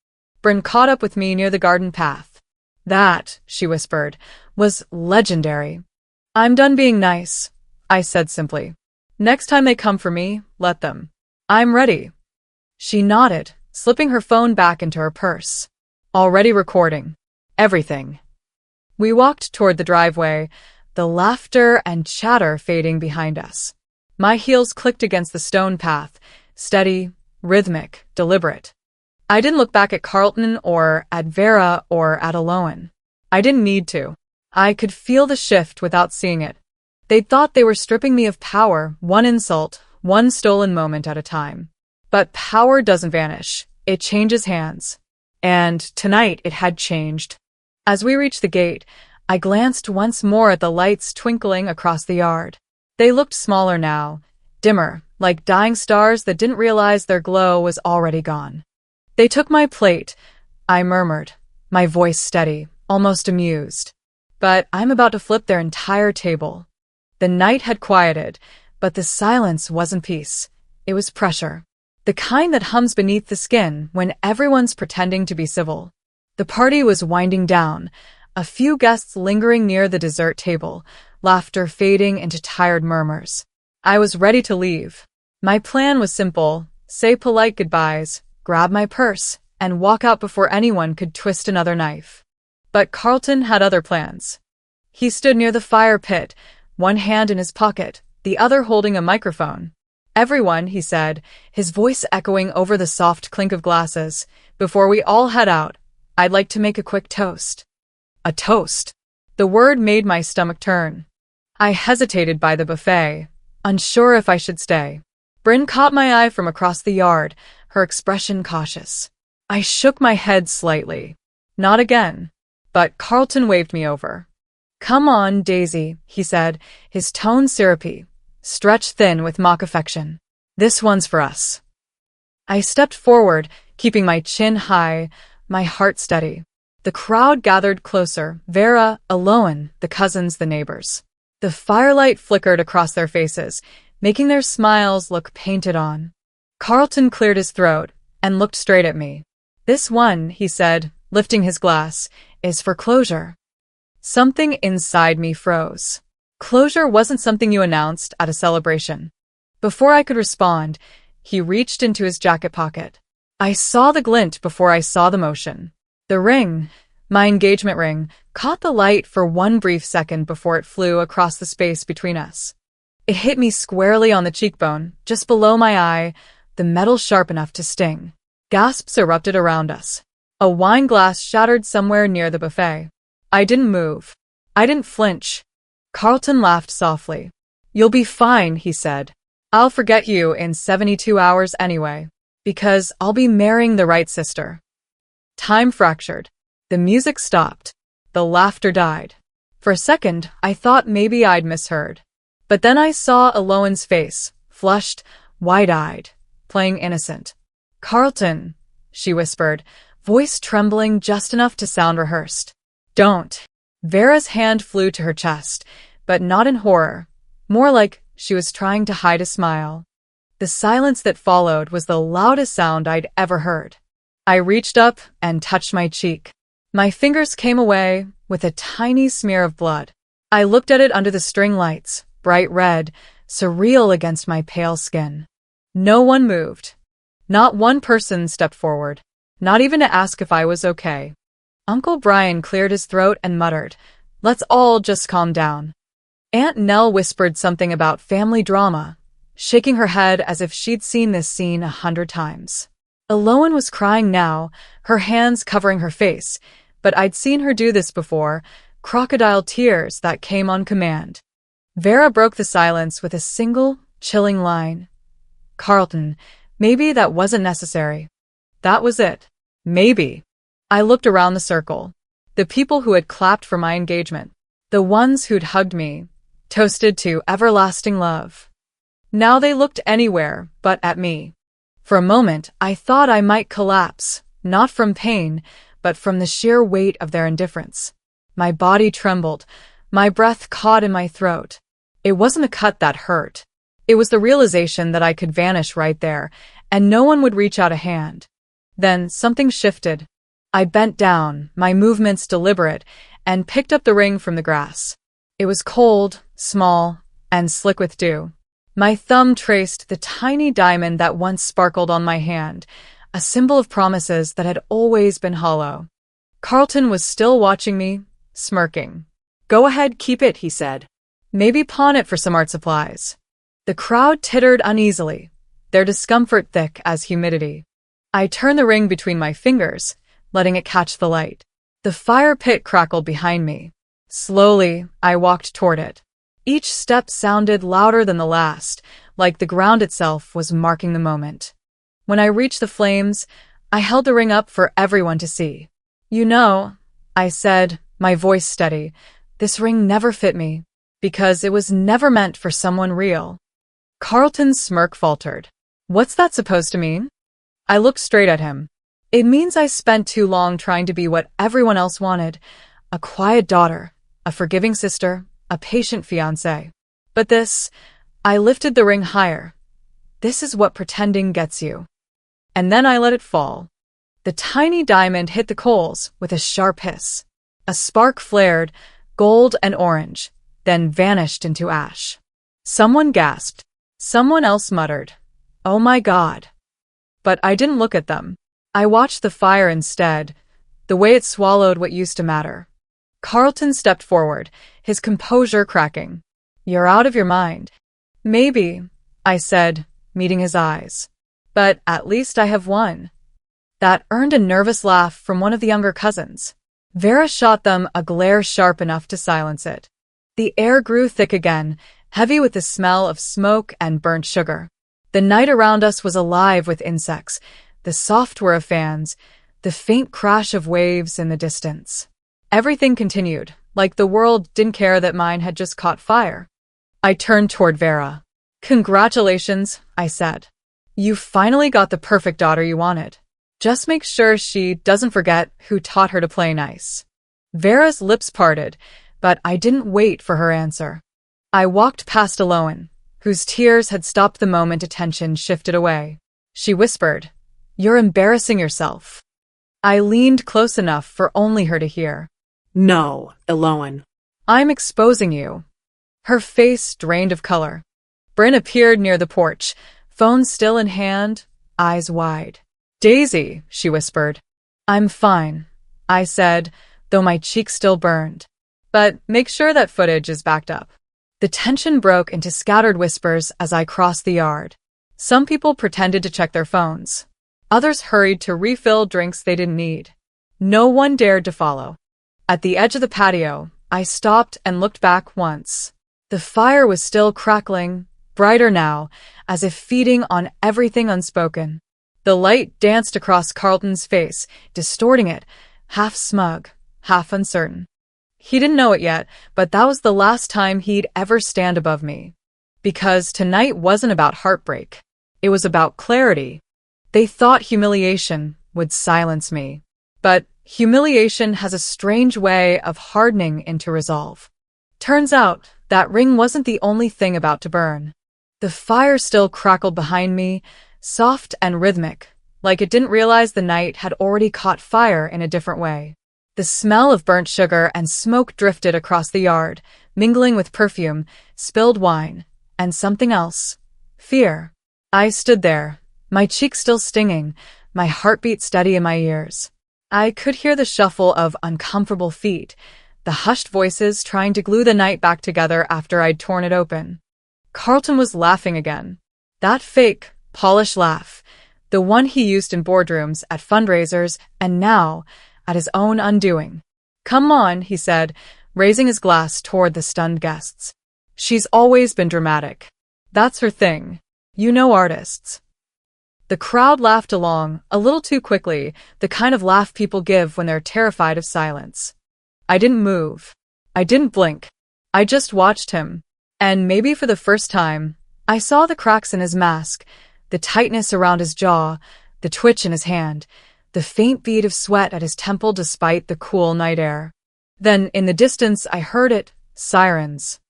Bryn caught up with me near the garden path. "That," she whispered, "was legendary." "I'm done being nice," I said simply. "Next time they come for me, let them. I'm ready." She nodded, slipping her phone back into her purse. "Already recording. Everything." We walked toward the driveway, the laughter and chatter fading behind us. My heels clicked against the stone path, steady, rhythmic, deliberate. I didn't look back at Carlton or at Vera or at Eloan. I didn't need to. I could feel the shift without seeing it. They'd thought they were stripping me of power, one insult, one stolen moment at a time. But power doesn't vanish. It changes hands. And tonight it had changed. As we reached the gate, I glanced once more at the lights twinkling across the yard. They looked smaller now, dimmer, like dying stars that didn't realize their glow was already gone. "They took my plate," I murmured, my voice steady, almost amused. "But I'm about to flip their entire table." The night had quieted, but the silence wasn't peace. It was pressure. The kind that hums beneath the skin when everyone's pretending to be civil. The party was winding down, a few guests lingering near the dessert table, laughter fading into tired murmurs. I was ready to leave. My plan was simple: say polite goodbyes, grab my purse, and walk out before anyone could twist another knife. But Carlton had other plans. He stood near the fire pit, one hand in his pocket, the other holding a microphone. "Everyone," he said, his voice echoing over the soft clink of glasses, "before we all head out, I'd like to make a quick toast." A toast. The word made my stomach turn. I hesitated by the buffet, unsure if I should stay. Bryn caught my eye from across the yard, her expression cautious. I shook my head slightly. Not again. But Carlton waved me over. Come on, Daisy, he said, his tone syrupy, stretched thin with mock affection. This one's for us. I stepped forward, keeping my chin high, my heart steady. The crowd gathered closer, Vera, Aloan, the cousins, the neighbors. The firelight flickered across their faces, making their smiles look painted on. Carlton cleared his throat and looked straight at me. This one, he said, lifting his glass, is for closure. Something inside me froze. Closure wasn't something you announced at a celebration. Before I could respond, he reached into his jacket pocket. I saw the glint before I saw the motion. The ring, my engagement ring, caught the light for one brief second before it flew across the space between us. It hit me squarely on the cheekbone, just below my eye, the metal sharp enough to sting. Gasps erupted around us. A wine glass shattered somewhere near the buffet. I didn't move. I didn't flinch. Carlton laughed softly. You'll be fine, he said. I'll forget you in 72 hours anyway, because I'll be marrying the right sister. Time fractured. The music stopped. The laughter died. For a second, I thought maybe I'd misheard. But then I saw Aloan's face, flushed, wide-eyed, playing innocent. Carlton, she whispered, voice trembling just enough to sound rehearsed. Don't. Vera's hand flew to her chest, but not in horror, more like she was trying to hide a smile. The silence that followed was the loudest sound I'd ever heard. I reached up and touched my cheek. My fingers came away with a tiny smear of blood. I looked at it under the string lights, bright red, surreal against my pale skin. No one moved. Not one person stepped forward, not even to ask if I was okay. Uncle Brian cleared his throat and muttered, "Let's all just calm down." Aunt Nell whispered something about family drama, shaking her head as if she'd seen this scene 100 times. Aloan was crying now, her hands covering her face, but I'd seen her do this before, crocodile tears that came on command. Vera broke the silence with a single, chilling line. Carlton, maybe that wasn't necessary. That was it. Maybe. I looked around the circle. The people who had clapped for my engagement. The ones who'd hugged me, toasted to everlasting love. Now they looked anywhere but at me. For a moment, I thought I might collapse, not from pain, but from the sheer weight of their indifference. My body trembled, my breath caught in my throat. It wasn't a cut that hurt. It was the realization that I could vanish right there, and no one would reach out a hand. Then something shifted. I bent down, my movements deliberate, and picked up the ring from the grass. It was cold, small, and slick with dew. My thumb traced the tiny diamond that once sparkled on my hand, a symbol of promises that had always been hollow. Carlton was still watching me, smirking. Go ahead, keep it, he said. Maybe pawn it for some art supplies. The crowd tittered uneasily, their discomfort thick as humidity. I turned the ring between my fingers, letting it catch the light. The fire pit crackled behind me. Slowly, I walked toward it. Each step sounded louder than the last, like the ground itself was marking the moment. When I reached the flames, I held the ring up for everyone to see. You know, I said, my voice steady, this ring never fit me, because it was never meant for someone real. Carlton's smirk faltered. What's that supposed to mean? I looked straight at him. It means I spent too long trying to be what everyone else wanted. A quiet daughter, a forgiving sister, a patient fiancé. But this, I lifted the ring higher. This is what pretending gets you. And then I let it fall. The tiny diamond hit the coals with a sharp hiss. A spark flared, gold and orange, then vanished into ash. Someone gasped. Someone else muttered, "Oh my God." But I didn't look at them. I watched the fire instead, the way it swallowed what used to matter. Carlton stepped forward, his composure cracking. You're out of your mind. Maybe, I said, meeting his eyes. But at least I have won. That earned a nervous laugh from one of the younger cousins. Vera shot them a glare sharp enough to silence it. The air grew thick again, heavy with the smell of smoke and burnt sugar. The night around us was alive with insects, the soft whir of fans, the faint crash of waves in the distance. Everything continued, like the world didn't care that mine had just caught fire. I turned toward Vera. Congratulations, I said. You finally got the perfect daughter you wanted. Just make sure she doesn't forget who taught her to play nice. Vera's lips parted, but I didn't wait for her answer. I walked past Aloan, whose tears had stopped the moment attention shifted away. She whispered, "You're embarrassing yourself." I leaned close enough for only her to hear. No, Aloan. I'm exposing you. Her face drained of color. Bryn appeared near the porch, phone still in hand, eyes wide. Daisy, she whispered. I'm fine, I said, though my cheek still burned. But make sure that footage is backed up. The tension broke into scattered whispers as I crossed the yard. Some people pretended to check their phones. Others hurried to refill drinks they didn't need. No one dared to follow. At the edge of the patio, I stopped and looked back once. The fire was still crackling, brighter now, as if feeding on everything unspoken. The light danced across Carlton's face, distorting it, half smug, half uncertain. He didn't know it yet, but that was the last time he'd ever stand above me. Because tonight wasn't about heartbreak. It was about clarity. They thought humiliation would silence me. But humiliation has a strange way of hardening into resolve. Turns out, that ring wasn't the only thing about to burn. The fire still crackled behind me, soft and rhythmic, like it didn't realize the night had already caught fire in a different way. The smell of burnt sugar and smoke drifted across the yard, mingling with perfume, spilled wine, and something else. Fear. I stood there, my cheek still stinging, my heartbeat steady in my ears. I could hear the shuffle of uncomfortable feet, the hushed voices trying to glue the night back together after I'd torn it open. Carlton was laughing again. That fake, polished laugh, the one he used in boardrooms, at fundraisers, and now, at his own undoing. Come on, he said, raising his glass toward the stunned guests. She's always been dramatic. That's her thing. You know artists. The crowd laughed along, a little too quickly, the kind of laugh people give when they're terrified of silence. I didn't move. I didn't blink. I just watched him. And maybe for the first time, I saw the cracks in his mask, the tightness around his jaw, the twitch in his hand, the faint bead of sweat at his temple despite the cool night air. Then, in the distance, I heard it, sirens.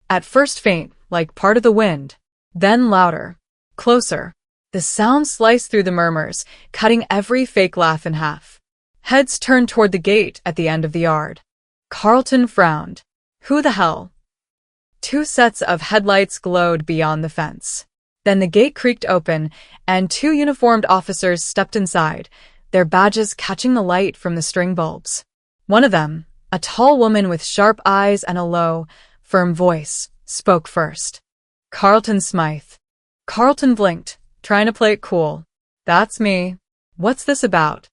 At first faint, like part of the wind. Then louder. Closer. The sound sliced through the murmurs, cutting every fake laugh in half. Heads turned toward the gate at the end of the yard. Carlton frowned. Who the hell? Two sets of headlights glowed beyond the fence. Then the gate creaked open, and two uniformed officers stepped inside, their badges catching the light from the string bulbs. One of them, a tall woman with sharp eyes and a low, firm voice, spoke first. Carlton Smythe. Carlton blinked, trying to play it cool. That's me. What's this about?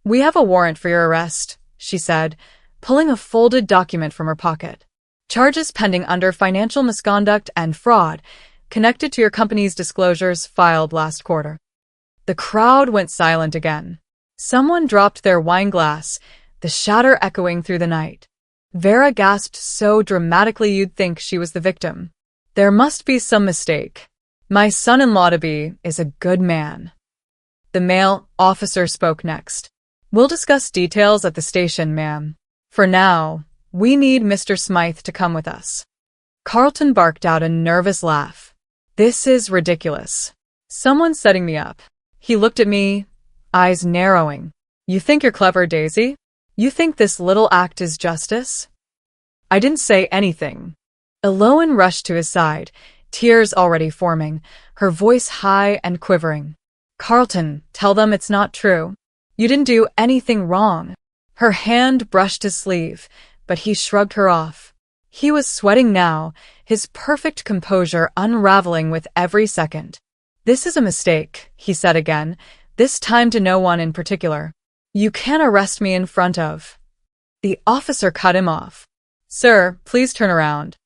We have a warrant for your arrest, she said, pulling a folded document from her pocket. Charges pending under financial misconduct and fraud, connected to your company's disclosures filed last quarter. The crowd went silent again. Someone dropped their wine glass, the shatter echoing through the night. Vera gasped so dramatically you'd think she was the victim. There must be some mistake. My son-in-law-to-be is a good man. The male officer spoke next. We'll discuss details at the station, ma'am. For now, we need Mr. Smythe to come with us. Carlton barked out a nervous laugh. This is ridiculous. Someone's setting me up. He looked at me, eyes narrowing. You think you're clever, Daisy? You think this little act is justice? I didn't say anything. Aloan rushed to his side, tears already forming, her voice high and quivering. Carlton, tell them it's not true. You didn't do anything wrong. Her hand brushed his sleeve, but he shrugged her off. He was sweating now, his perfect composure unraveling with every second. This is a mistake, he said again, this time to no one in particular. You can't arrest me in front of. The officer cut him off. Sir, please turn around.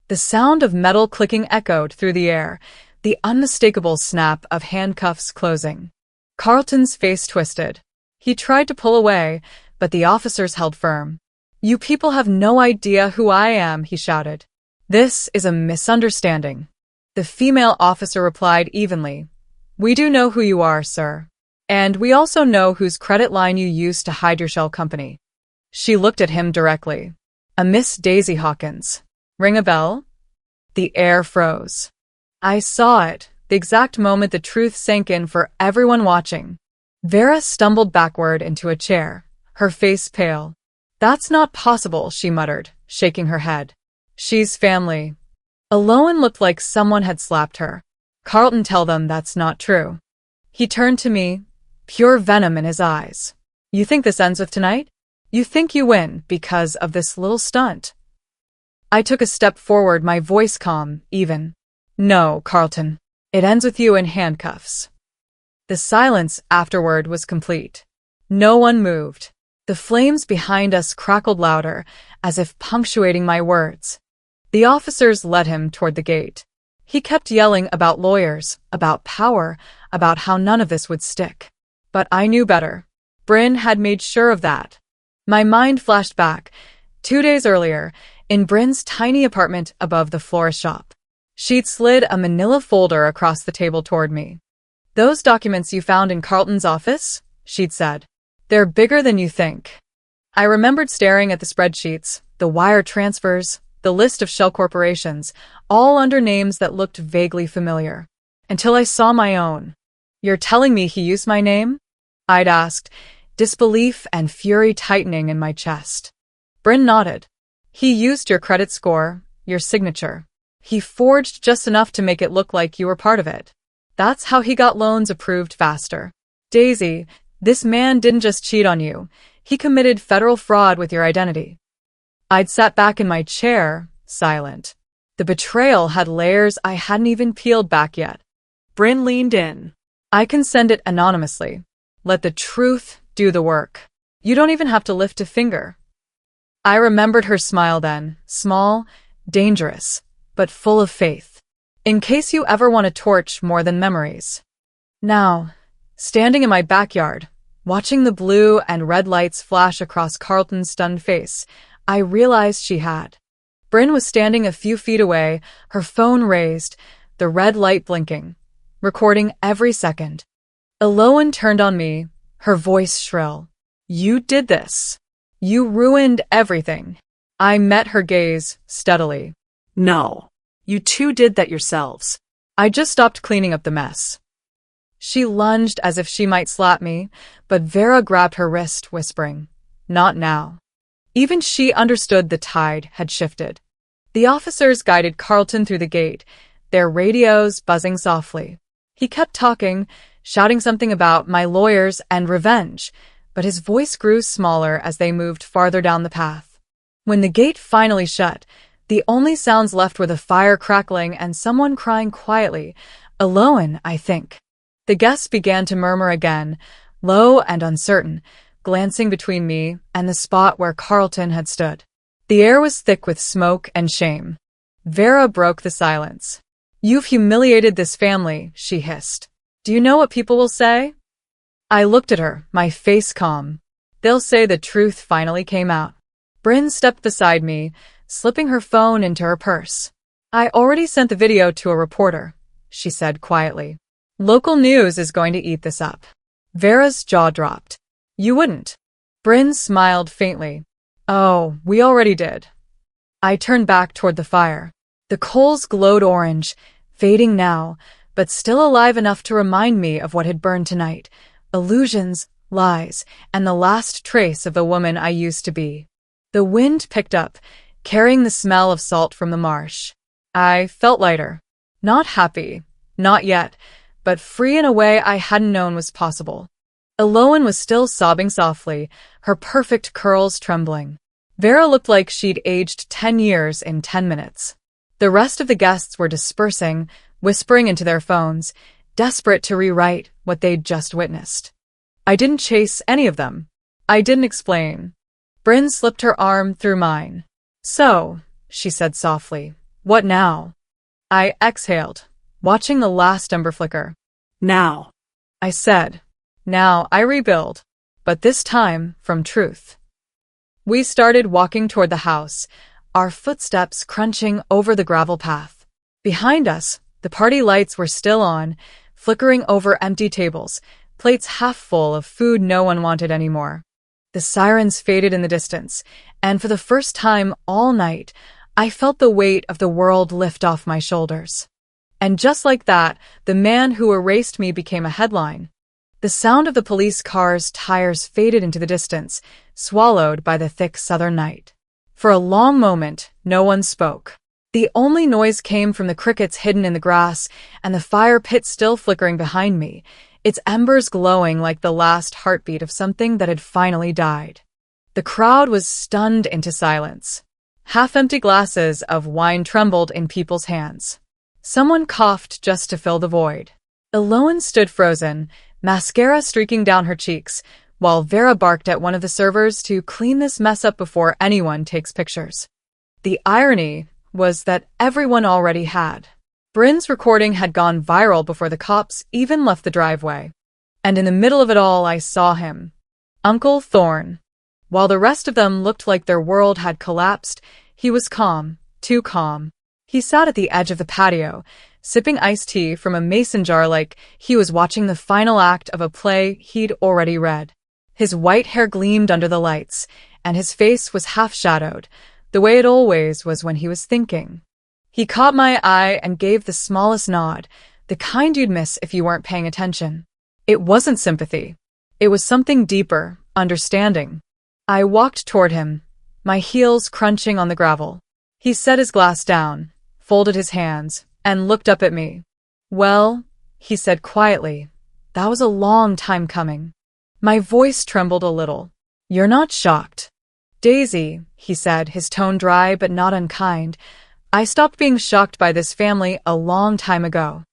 The sound of metal clicking echoed through the air, the unmistakable snap of handcuffs closing. Carlton's face twisted. He tried to pull away, but the officers held firm. You people have no idea who I am, he shouted. This is a misunderstanding. The female officer replied evenly. We do know who you are, sir. And we also know whose credit line you used to hide your shell company. She looked at him directly. A Miss Daisy Hawkins. Ring a bell? The air froze. I saw it, the exact moment the truth sank in for everyone watching. Vera stumbled backward into a chair, her face pale. That's not possible, she muttered, shaking her head. She's family. Aloan looked like someone had slapped her. Carlton, tell them that's not true. He turned to me, pure venom in his eyes. You think this ends with tonight? You think you win because of this little stunt? I took a step forward, my voice calm, even. No, Carlton. It ends with you in handcuffs. The silence afterward was complete. No one moved. The flames behind us crackled louder, as if punctuating my words. The officers led him toward the gate. He kept yelling about lawyers, about power, about how none of this would stick. But I knew better. Bryn had made sure of that. My mind flashed back, 2 days earlier, in Bryn's tiny apartment above the florist shop. She'd slid a manila folder across the table toward me. Those documents you found in Carlton's office? She'd said. They're bigger than you think. I remembered staring at the spreadsheets, the wire transfers, the list of shell corporations, all under names that looked vaguely familiar. Until I saw my own. You're telling me he used my name? I'd asked, disbelief and fury tightening in my chest. Bryn nodded. He used your credit score, your signature. He forged just enough to make it look like you were part of it. That's how he got loans approved faster. Daisy, this man didn't just cheat on you. He committed federal fraud with your identity. I'd sat back in my chair, silent. The betrayal had layers I hadn't even peeled back yet. Bryn leaned in. I can send it anonymously. Let the truth do the work. You don't even have to lift a finger. I remembered her smile then, small, dangerous, but full of faith. In case you ever want a torch more than memories. Now, standing in my backyard, watching the blue and red lights flash across Carlton's stunned face, I realized she had. Bryn was standing a few feet away, her phone raised, the red light blinking, recording every second. Aloan turned on me, her voice shrill. You did this. You ruined everything. I met her gaze steadily. No. You two did that yourselves. I just stopped cleaning up the mess. She lunged as if she might slap me, but Vera grabbed her wrist, whispering, Not now. Even she understood the tide had shifted. The officers guided Carlton through the gate, their radios buzzing softly. He kept talking, shouting something about my lawyers and revenge, but his voice grew smaller as they moved farther down the path. When the gate finally shut, the only sounds left were the fire crackling and someone crying quietly, Aloan, I think. The guests began to murmur again, low and uncertain, glancing between me and the spot where Carlton had stood. The air was thick with smoke and shame. Vera broke the silence. You've humiliated this family, she hissed. Do you know what people will say? I looked at her, my face calm. They'll say the truth finally came out. Bryn stepped beside me, slipping her phone into her purse. I already sent the video to a reporter, she said quietly. Local news is going to eat this up. Vera's jaw dropped. You wouldn't. Bryn smiled faintly. Oh, we already did. I turned back toward the fire. The coals glowed orange, fading now, but still alive enough to remind me of what had burned tonight. Illusions, lies, and the last trace of the woman I used to be. The wind picked up, carrying the smell of salt from the marsh. I felt lighter. Not happy. Not yet. But free in a way I hadn't known was possible. Aloan was still sobbing softly, her perfect curls trembling. Vera looked like she'd aged 10 years in 10 minutes. The rest of the guests were dispersing, whispering into their phones, desperate to rewrite what they'd just witnessed. I didn't chase any of them. I didn't explain. Bryn slipped her arm through mine. So, she said softly, what now? I exhaled, watching the last ember flicker. Now, I said. Now I rebuild. But this time, from truth. We started walking toward the house, our footsteps crunching over the gravel path. Behind us, the party lights were still on, flickering over empty tables, plates half full of food no one wanted anymore. The sirens faded in the distance, and for the first time all night, I felt the weight of the world lift off my shoulders. And just like that, the man who erased me became a headline. The sound of the police car's tires faded into the distance, swallowed by the thick southern night. For a long moment, no one spoke. The only noise came from the crickets hidden in the grass and the fire pit still flickering behind me, its embers glowing like the last heartbeat of something that had finally died. The crowd was stunned into silence. Half-empty glasses of wine trembled in people's hands. Someone coughed just to fill the void. Eloane stood frozen, mascara streaking down her cheeks, while Vera barked at one of the servers to clean this mess up before anyone takes pictures. The irony was that everyone already had. Bryn's recording had gone viral before the cops even left the driveway. And in the middle of it all, I saw him. Uncle Thorne. While the rest of them looked like their world had collapsed, he was calm, too calm. He sat at the edge of the patio, sipping iced tea from a mason jar like he was watching the final act of a play he'd already read. His white hair gleamed under the lights, and his face was half-shadowed, the way it always was when he was thinking. He caught my eye and gave the smallest nod, the kind you'd miss if you weren't paying attention. It wasn't sympathy. It was something deeper, understanding. I walked toward him, my heels crunching on the gravel. He set his glass down, folded his hands, and looked up at me. "Well," he said quietly, "that was a long time coming." My voice trembled a little. "You're not shocked?" "Daisy," he said, his tone dry but not unkind, "I stopped being shocked by this family a long time ago."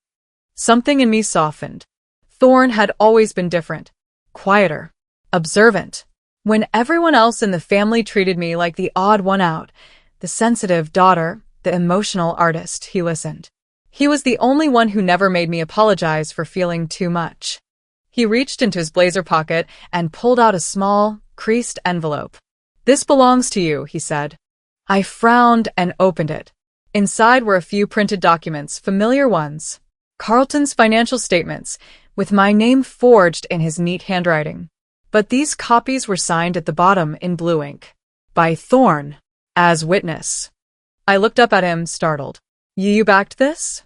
Something in me softened. Thorne had always been different. Quieter. Observant. When everyone else in the family treated me like the odd one out, the sensitive daughter, the emotional artist, he listened. He was the only one who never made me apologize for feeling too much. He reached into his blazer pocket and pulled out a small, creased envelope. "This belongs to you," he said. I frowned and opened it. Inside were a few printed documents, familiar ones. Carlton's financial statements, with my name forged in his neat handwriting. But these copies were signed at the bottom in blue ink. By Thorne, as witness. I looked up at him, startled. You backed this?"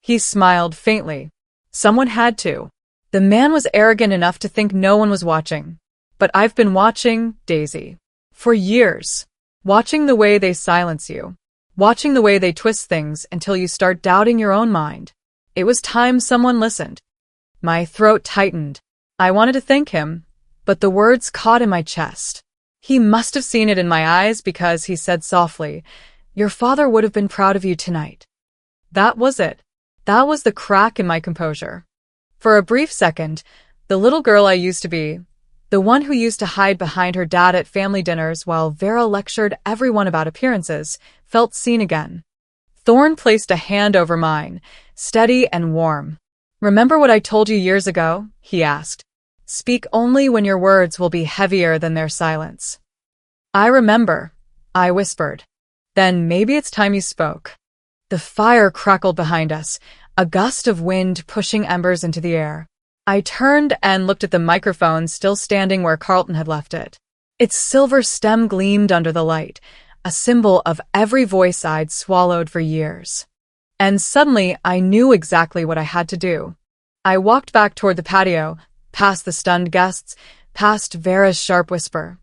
He smiled faintly. "Someone had to." The man was arrogant enough to think no one was watching. But I've been watching, Daisy. For years. Watching the way they silence you. Watching the way they twist things until you start doubting your own mind. It was time someone listened. My throat tightened. I wanted to thank him, but the words caught in my chest. He must have seen it in my eyes because he said softly, "Your father would have been proud of you tonight." That was it. That was the crack in my composure. For a brief second, the little girl I used to be, the one who used to hide behind her dad at family dinners while Vera lectured everyone about appearances, felt seen again. Thorne placed a hand over mine, steady and warm. "Remember what I told you years ago?" he asked. "Speak only when your words will be heavier than their silence." "I remember," I whispered. "Then maybe it's time you spoke." The fire crackled behind us, a gust of wind pushing embers into the air. I turned and looked at the microphone still standing where Carlton had left it. Its silver stem gleamed under the light, a symbol of every voice I'd swallowed for years. And suddenly I knew exactly what I had to do. I walked back toward the patio, past the stunned guests, past Vera's sharp whisper,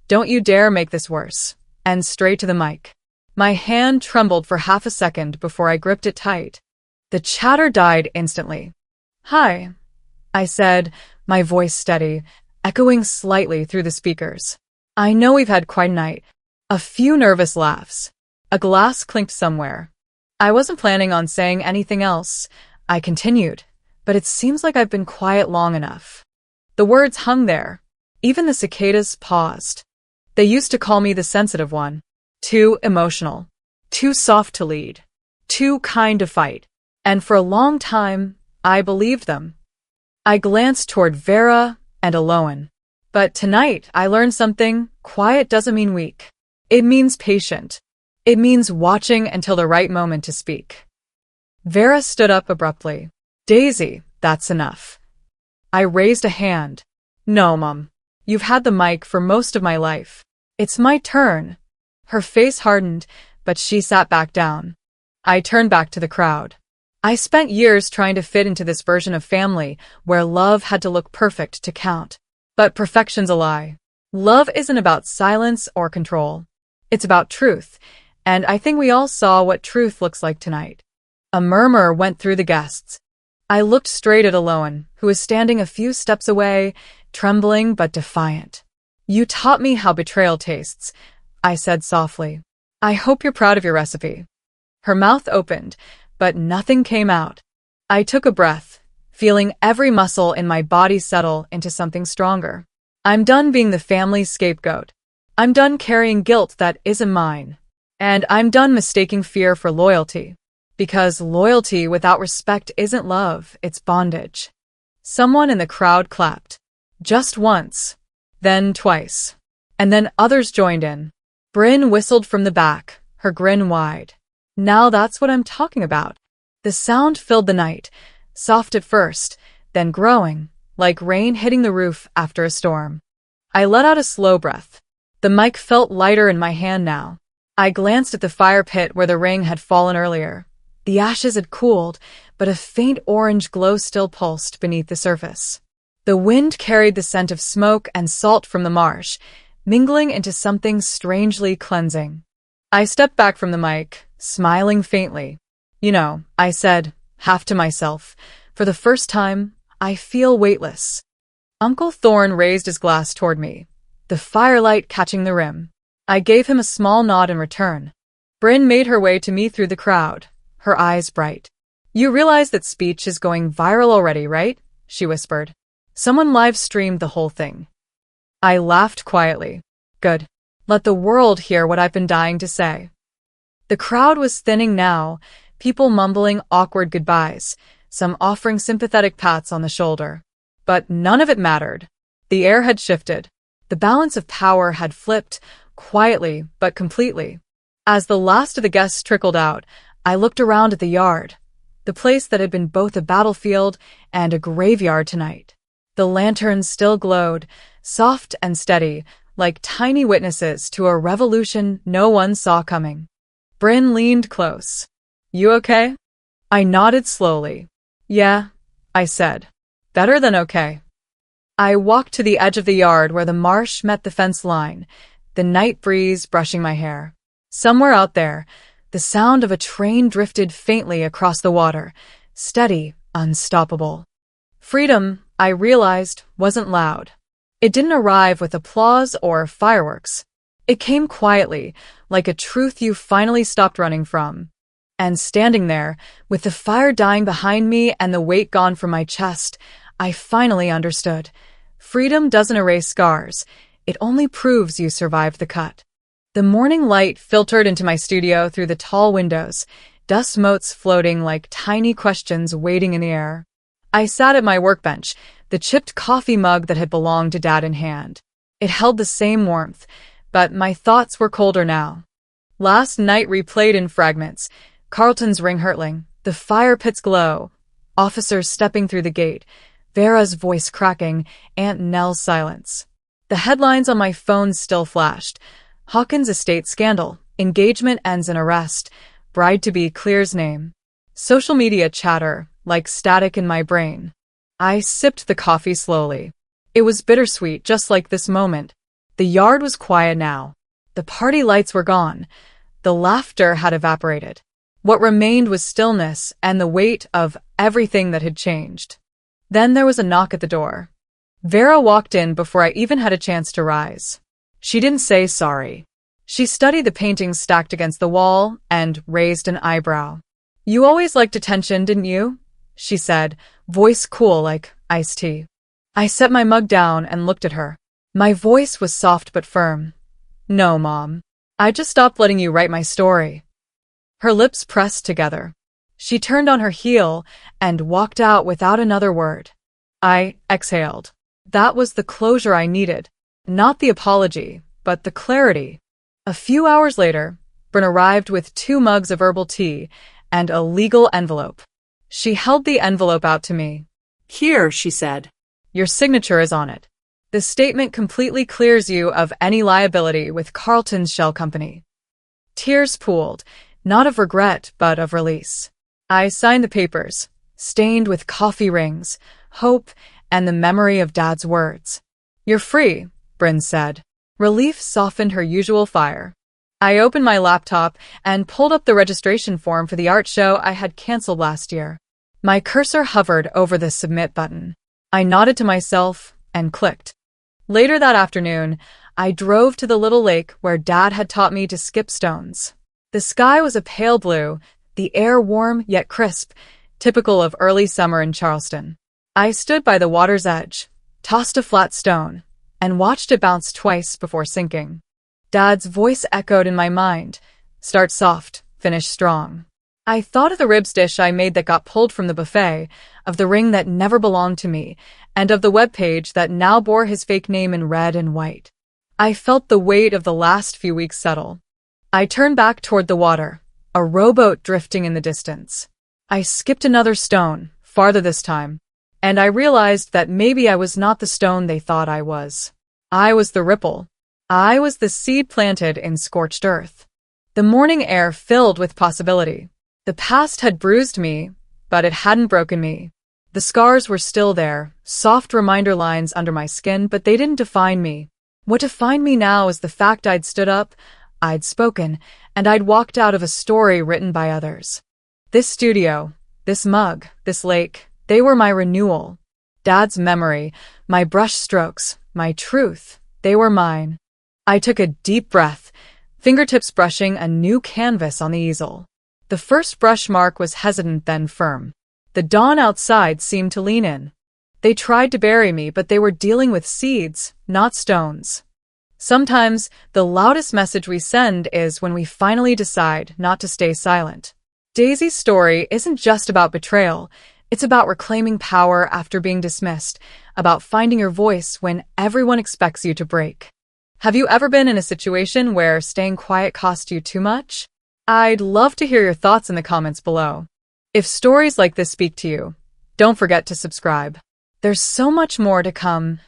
"Don't you dare make this worse," and straight to the mic. My hand trembled for half a second before I gripped it tight. The chatter died instantly. "Hi," I said, my voice steady, echoing slightly through the speakers. "I know we've had quite a night." A few nervous laughs. A glass clinked somewhere. "I wasn't planning on saying anything else," I continued, "but it seems like I've been quiet long enough." The words hung there. Even the cicadas paused. They used to call me the sensitive one. Too emotional. Too soft to lead. Too kind to fight. And for a long time, I believed them. I glanced toward Vera and Eloane. But tonight, I learned something. Quiet doesn't mean weak. It means patient. It means watching until the right moment to speak. Vera stood up abruptly. Daisy, that's enough. I raised a hand. No, Mom. You've had the mic for most of my life. It's my turn. Her face hardened, but she sat back down. I turned back to the crowd. I spent years trying to fit into this version of family where love had to look perfect to count. But perfection's a lie. Love isn't about silence or control. It's about truth, and I think we all saw what truth looks like tonight. A murmur went through the guests. I looked straight at Aloan, who was standing a few steps away, trembling but defiant. You taught me how betrayal tastes, I said softly. I hope you're proud of your recipe. Her mouth opened, but nothing came out. I took a breath, feeling every muscle in my body settle into something stronger. I'm done being the family's scapegoat. I'm done carrying guilt that isn't mine. And I'm done mistaking fear for loyalty. Because loyalty without respect isn't love, it's bondage. Someone in the crowd clapped. Just once. Then twice. And then others joined in. Bryn whistled from the back, her grin wide. Now that's what I'm talking about. The sound filled the night, soft at first, then growing, like rain hitting the roof after a storm. I let out a slow breath. The mic felt lighter in my hand now. I glanced at the fire pit where the ring had fallen earlier. The ashes had cooled, but a faint orange glow still pulsed beneath the surface. The wind carried the scent of smoke and salt from the marsh, mingling into something strangely cleansing. I stepped back from the mic, smiling faintly. You know, I said, half to myself, for the first time, I feel weightless. Uncle Thorne raised his glass toward me, the firelight catching the rim. I gave him a small nod in return. Bryn made her way to me through the crowd, her eyes bright. You realize that speech is going viral already, right? She whispered. Someone live-streamed the whole thing. I laughed quietly. Good. Let the world hear what I've been dying to say. The crowd was thinning now, people mumbling awkward goodbyes, some offering sympathetic pats on the shoulder. But none of it mattered. The air had shifted. The balance of power had flipped, quietly but completely. As the last of the guests trickled out, I looked around at the yard, the place that had been both a battlefield and a graveyard tonight. The lanterns still glowed, soft and steady, like tiny witnesses to a revolution no one saw coming. Bryn leaned close. You okay? I nodded slowly. Yeah, I said. Better than okay. I walked to the edge of the yard where the marsh met the fence line, the night breeze brushing my hair. Somewhere out there, the sound of a train drifted faintly across the water, steady, unstoppable. Freedom, I realized, wasn't loud. It didn't arrive with applause or fireworks. It came quietly, like a truth you finally stopped running from. And standing there, with the fire dying behind me and the weight gone from my chest, I finally understood. Freedom doesn't erase scars. It only proves you survived the cut. The morning light filtered into my studio through the tall windows, dust motes floating like tiny questions waiting in the air. I sat at my workbench, the chipped coffee mug that had belonged to Dad in hand. It held the same warmth, but my thoughts were colder now. Last night replayed in fragments, Carlton's ring hurtling, the fire pit's glow, officers stepping through the gate, Vera's voice cracking, Aunt Nell's silence. The headlines on my phone still flashed. Hawkins estate scandal, engagement ends in arrest, bride-to-be clears name. Social media chatter, like static in my brain. I sipped the coffee slowly. It was bittersweet, just like this moment. The yard was quiet now. The party lights were gone. The laughter had evaporated. What remained was stillness and the weight of everything that had changed. Then there was a knock at the door. Vera walked in before I even had a chance to rise. She didn't say sorry. She studied the paintings stacked against the wall and raised an eyebrow. You always liked attention, didn't you? She said, voice cool like iced tea. I set my mug down and looked at her. My voice was soft but firm. No, Mom. I just stopped letting you write my story. Her lips pressed together. She turned on her heel and walked out without another word. I exhaled. That was the closure I needed. Not the apology, but the clarity. A few hours later, Bryn arrived with 2 mugs of herbal tea and a legal envelope. She held the envelope out to me. Here, she said. Your signature is on it. This statement completely clears you of any liability with Carlton's Shell Company. Tears pooled, not of regret, but of release. I signed the papers, stained with coffee rings, hope, and the memory of Dad's words. You're free, Bryn said. Relief softened her usual fire. I opened my laptop and pulled up the registration form for the art show I had canceled last year. My cursor hovered over the submit button. I nodded to myself and clicked. Later that afternoon, I drove to the little lake where Dad had taught me to skip stones. The sky was a pale blue, the air warm yet crisp, typical of early summer in Charleston. I stood by the water's edge, tossed a flat stone, and watched it bounce twice before sinking. Dad's voice echoed in my mind. Start soft, finish strong. I thought of the ribs dish I made that got pulled from the buffet, of the ring that never belonged to me, and of the webpage that now bore his fake name in red and white. I felt the weight of the last few weeks settle. I turned back toward the water, a rowboat drifting in the distance. I skipped another stone, farther this time, and I realized that maybe I was not the stone they thought I was. I was the ripple. I was the seed planted in scorched earth. The morning air filled with possibility. The past had bruised me, but it hadn't broken me. The scars were still there, soft reminder lines under my skin, but they didn't define me. What defined me now is the fact I'd stood up, I'd spoken, and I'd walked out of a story written by others. This studio, this mug, this lake, they were my renewal. Dad's memory, my brush strokes, my truth, they were mine. I took a deep breath, fingertips brushing a new canvas on the easel. The first brush mark was hesitant then firm. The dawn outside seemed to lean in. They tried to bury me, but they were dealing with seeds, not stones. Sometimes, the loudest message we send is when we finally decide not to stay silent. Daisy's story isn't just about betrayal. It's about reclaiming power after being dismissed, about finding your voice when everyone expects you to break. Have you ever been in a situation where staying quiet cost you too much? I'd love to hear your thoughts in the comments below. If stories like this speak to you, don't forget to subscribe. There's so much more to come.